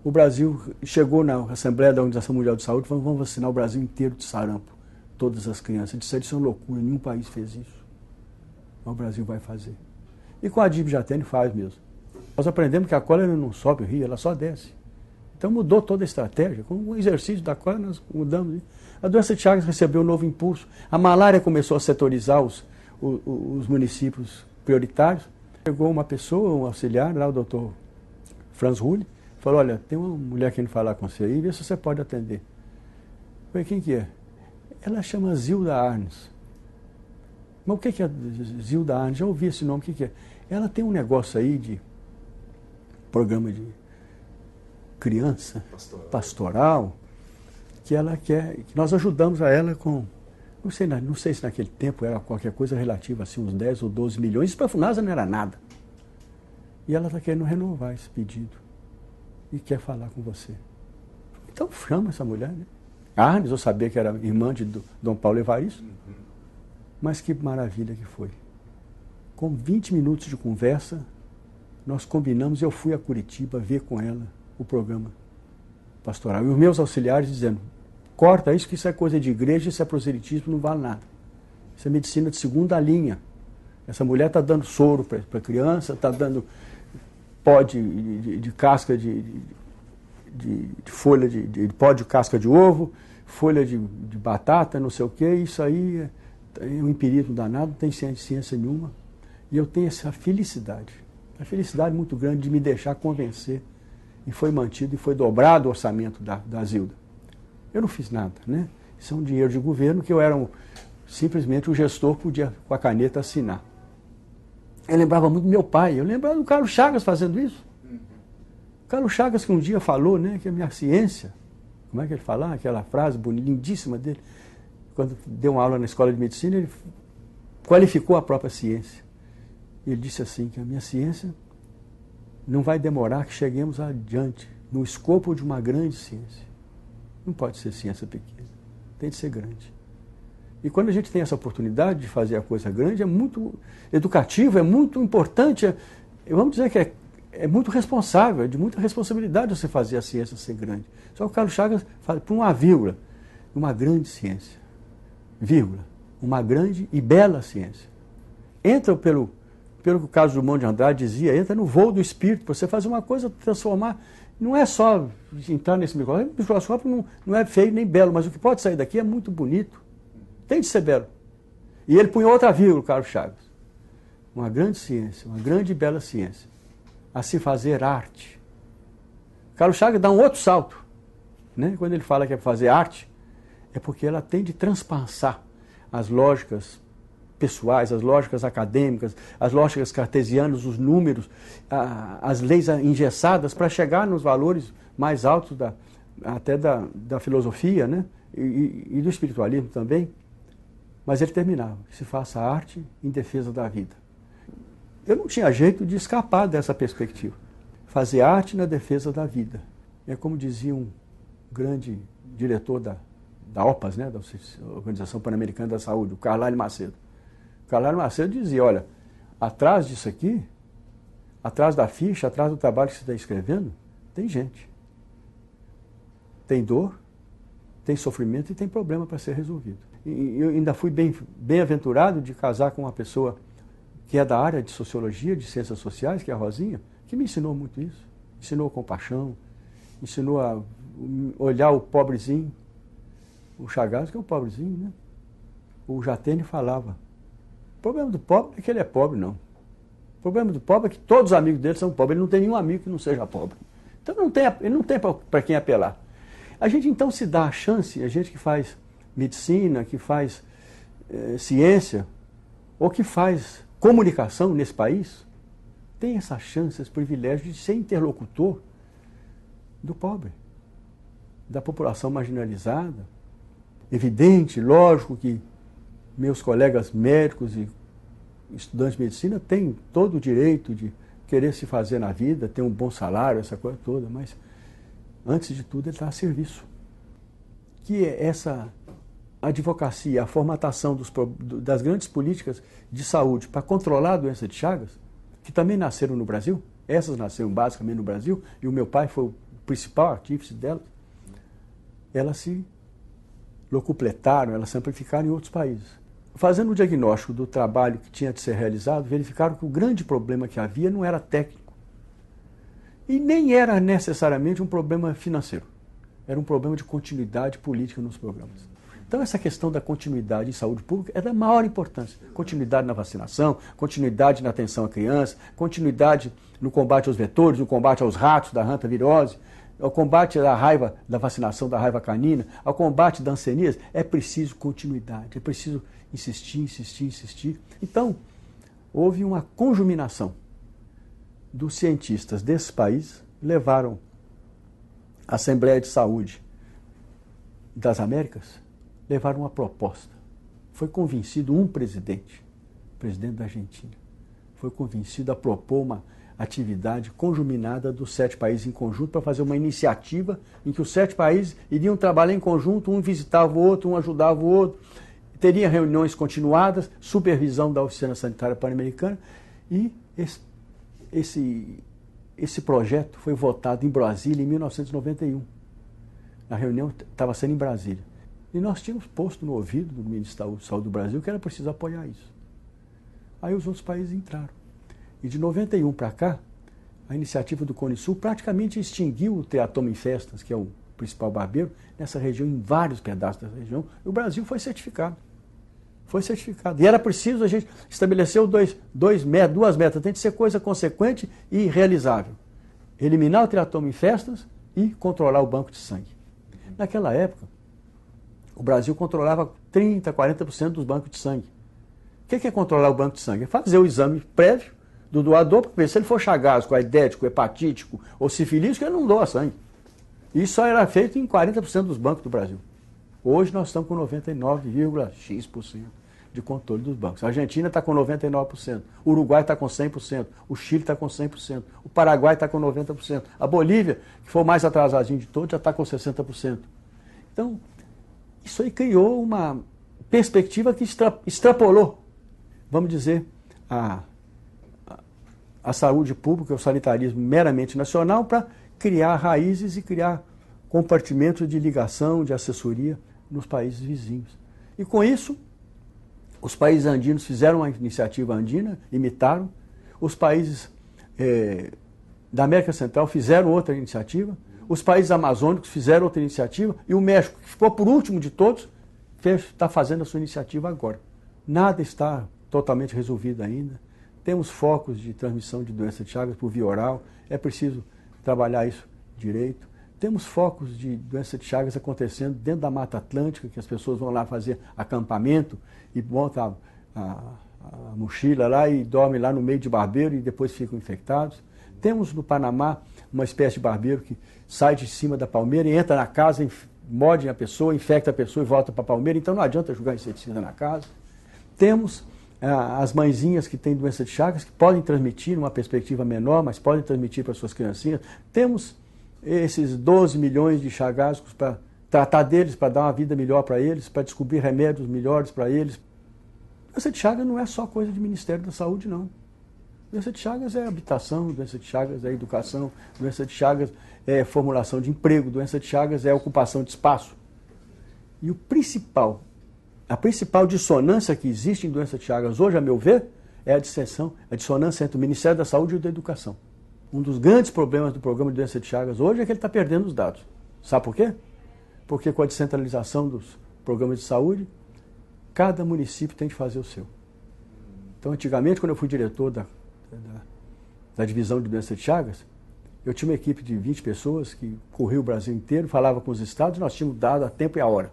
O Brasil chegou na Assembleia da Organização Mundial de Saúde e falou, vamos vacinar o Brasil inteiro de sarampo, todas as crianças. Disseram, isso é uma loucura, nenhum país fez isso. Mas o Brasil vai fazer. E com a Adib Jatene faz mesmo. Nós aprendemos que a cólera não sobe o rio, ela só desce. Então mudou toda a estratégia. Com o exercício da cólera nós mudamos. A doença de Chagas recebeu um novo impulso. A malária começou a setorizar os municípios prioritários. Chegou uma pessoa, um auxiliar, lá o doutor Franz Rulli, falou, olha, tem uma mulher querendo falar com você aí, vê se você pode atender. Eu falei, quem que é? Ela chama Zilda Arnes. Mas o que é Zilda Arnes? Já ouvi esse nome, o que é? Ela tem um negócio aí de programa de criança, pastoral, que ela quer, que nós ajudamos a ela com, não sei se naquele tempo era qualquer coisa relativa, assim, uns 10 ou 12 milhões, isso para a FUNASA não era nada. E ela está querendo renovar esse pedido e quer falar com você. Então chama essa mulher, né? A Arnes, eu sabia que era irmã de Dom Paulo Evaristo, mas que maravilha que foi. Com 20 minutos de conversa, nós combinamos e eu fui a Curitiba ver com ela o programa pastoral. E os meus auxiliares dizendo, corta isso, que isso é coisa de igreja, isso é proselitismo, não vale nada. Isso é medicina de segunda linha. Essa mulher está dando soro para a criança, está dando pó de casca de folha de pó de casca de ovo, folha de batata, não sei o quê, isso aí é um empirismo danado, não tem ciência nenhuma. E eu tenho essa felicidade, a felicidade muito grande de me deixar convencer. E foi mantido e foi dobrado o orçamento da Zilda. Eu não fiz nada, né? Isso é um dinheiro de governo que eu era simplesmente o gestor podia com a caneta assinar. Eu lembrava muito do meu pai, eu lembrava do Carlos Chagas fazendo isso. O Carlos Chagas que um dia falou, né, que a minha ciência, como é que ele falava? Aquela frase lindíssima dele, quando deu uma aula na escola de medicina, ele qualificou a própria ciência. Ele disse assim, que a minha ciência não vai demorar que cheguemos adiante, no escopo de uma grande ciência. Não pode ser ciência pequena, tem de ser grande. E quando a gente tem essa oportunidade de fazer a coisa grande, é muito educativo, é muito importante, vamos dizer que é muito responsável, é de muita responsabilidade você fazer a ciência ser grande. Só que o Carlos Chagas fala, por uma vírgula, uma grande ciência, vírgula, uma grande e bela ciência. Entra pelo que o Carlos Drummond de Andrade dizia, entra no voo do espírito, você fazer uma coisa, transformar, não é só entrar nesse microscópio, o microscópio não é feio nem belo, mas o que pode sair daqui é muito bonito, tem de ser belo. E ele punha outra vírgula, Carlos Chagas, uma grande ciência, uma grande e bela ciência, a se fazer arte. Carlos Chagas dá um outro salto, né? Quando ele fala que é fazer arte, é porque ela tem de transpassar as lógicas pessoais, as lógicas acadêmicas, as lógicas cartesianas, os números, as leis engessadas para chegar nos valores mais altos até da filosofia, né? E do espiritualismo também. Mas ele terminava, que se faça arte em defesa da vida. Eu não tinha jeito de escapar dessa perspectiva. Fazer arte na defesa da vida. É como dizia um grande diretor da OPAS, né? Da Organização Pan-Americana da Saúde, o Carlalho Macedo. Carlalho Macedo dizia, olha, atrás disso aqui, atrás da ficha, atrás do trabalho que você está escrevendo, tem gente. Tem dor, tem sofrimento e tem problema para ser resolvido. E eu ainda fui bem-aventurado de casar com uma pessoa que é da área de sociologia, de ciências sociais, que é a Rosinha, que me ensinou muito isso. Ensinou compaixão, ensinou a olhar o pobrezinho, o Chagas, que é o pobrezinho, né? O Jatene falava, o problema do pobre é que ele é pobre, não. O problema do pobre é que todos os amigos dele são pobres, ele não tem nenhum amigo que não seja pobre. Então ele não tem para quem apelar. A gente então se dá a chance, a gente que faz medicina, que faz ciência, ou que faz comunicação nesse país, tem essa chance, esse privilégio de ser interlocutor do pobre, da população marginalizada. Evidente, lógico que meus colegas médicos e estudantes de medicina têm todo o direito de querer se fazer na vida, ter um bom salário, essa coisa toda, mas antes de tudo ele está a serviço. Que é essa advocacia, a formatação das grandes políticas de saúde para controlar a doença de Chagas, que também nasceram no Brasil, essas nasceram basicamente no Brasil, e o meu pai foi o principal artífice delas, elas se locupletaram, elas se amplificaram em outros países. Fazendo o diagnóstico do trabalho que tinha de ser realizado, verificaram que o grande problema que havia não era técnico. E nem era necessariamente um problema financeiro. Era um problema de continuidade política nos programas. Então essa questão da continuidade em saúde pública é da maior importância. Continuidade na vacinação, continuidade na atenção à criança, continuidade no combate aos vetores, no combate aos ratos da hantavirose, ao combate da raiva, da vacinação da raiva canina, ao combate da hanseníase. É preciso continuidade, é preciso insistir, insistir, insistir. Então, houve uma conjuminação dos cientistas desses países, levaram a Assembleia de Saúde das Américas, levaram uma proposta. Foi convencido um presidente, o presidente da Argentina, foi convencido a propor uma atividade conjuminada dos 7 países em conjunto para fazer uma iniciativa em que os 7 países iriam trabalhar em conjunto, um visitava o outro, um ajudava o outro, teria reuniões continuadas, supervisão da Oficina Sanitária Pan-Americana, e esse projeto foi votado em Brasília em 1991. A reunião estava sendo em Brasília. E nós tínhamos posto no ouvido do Ministério da Saúde do Brasil que era preciso apoiar isso. Aí os outros países entraram. E de 91 para cá, a iniciativa do Cone Sul praticamente extinguiu o Teatoma em Festas, que é o principal barbeiro, nessa região, em vários pedaços dessa região, e o Brasil foi certificado. Foi certificado. E era preciso a gente estabelecer duas metas. Tem que ser coisa consequente e realizável. Eliminar o teratoma em festas e controlar o banco de sangue. Naquela época, o Brasil controlava 30%, 40% dos bancos de sangue. O que é controlar o banco de sangue? É fazer o exame prévio do doador, para ver se ele for chagasco, aidético, hepatítico ou sifilítico, ele não doa sangue. Isso só era feito em 40% dos bancos do Brasil. Hoje nós estamos com 99,x% de controle dos bancos. A Argentina está com 99%, o Uruguai está com 100%, o Chile está com 100%, o Paraguai está com 90%, a Bolívia, que foi o mais atrasadinho de todos, já está com 60%. Então, isso aí criou uma perspectiva que extrapolou, vamos dizer, a saúde pública, o sanitarismo meramente nacional, para criar raízes e criar compartimentos de ligação, de assessoria nos países vizinhos. E com isso, os países andinos fizeram uma iniciativa andina, imitaram. Os países da América Central fizeram outra iniciativa. Os países amazônicos fizeram outra iniciativa. E o México, que ficou por último de todos, está fazendo a sua iniciativa agora. Nada está totalmente resolvido ainda. Temos focos de transmissão de doença de Chagas por via oral. É preciso trabalhar isso direito. Temos focos de doença de Chagas acontecendo dentro da Mata Atlântica, que as pessoas vão lá fazer acampamento e montam a mochila lá e dormem lá no meio de barbeiro e depois ficam infectados. Temos no Panamá uma espécie de barbeiro que sai de cima da palmeira e entra na casa, morde a pessoa, infecta a pessoa e volta para a palmeira, então não adianta jogar inseticida na casa. Temos as mãezinhas que têm doença de Chagas, que podem transmitir numa perspectiva menor, mas podem transmitir para suas criancinhas. Temos esses 12 milhões de chagascos para tratar deles, para dar uma vida melhor para eles, para descobrir remédios melhores para eles. Doença de Chagas não é só coisa do Ministério da Saúde, não. Doença de Chagas é habitação, doença de Chagas é educação, doença de Chagas é formulação de emprego, doença de Chagas é ocupação de espaço. E a principal dissonância que existe em doença de Chagas hoje, a meu ver, é a dissonância entre o Ministério da Saúde e o da Educação. Um dos grandes problemas do programa de doença de Chagas hoje é que ele está perdendo os dados. Sabe por quê? Porque com a descentralização dos programas de saúde, cada município tem que fazer o seu. Então, antigamente, quando eu fui diretor da divisão de doença de Chagas, eu tinha uma equipe de 20 pessoas que corria o Brasil inteiro, falava com os estados, nós tínhamos dado a tempo e a hora.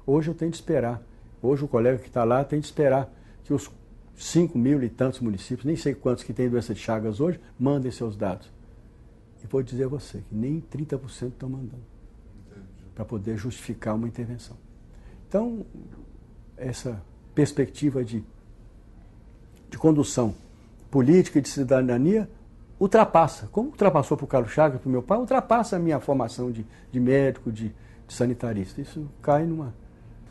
Hoje eu tenho de esperar. Hoje o colega que está lá tem de esperar que os 5 mil e tantos municípios, nem sei quantos que têm doença de Chagas hoje, mandem seus dados. E vou dizer a você que nem 30% estão mandando para poder justificar uma intervenção. Então, essa perspectiva de condução política e de cidadania ultrapassa, como ultrapassou para o Carlos Chagas, para o meu pai, ultrapassa a minha formação de médico, de sanitarista. Isso cai numa...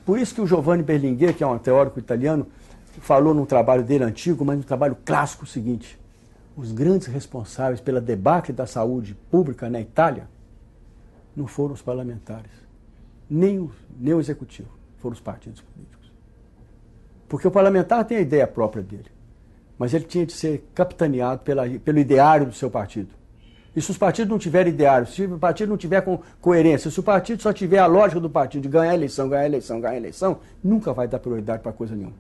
Por isso que o Giovanni Berlinguer, que é um teórico italiano, falou num trabalho dele antigo, mas num trabalho clássico o seguinte: os grandes responsáveis pela debacle da saúde pública na Itália não foram os parlamentares, nem o executivo, foram os partidos políticos. Porque o parlamentar tem a ideia própria dele, mas ele tinha de ser capitaneado pelo ideário do seu partido. E se os partidos não tiverem ideário, se o partido não tiver coerência, se o partido só tiver a lógica do partido de ganhar eleição, nunca vai dar prioridade para coisa nenhuma.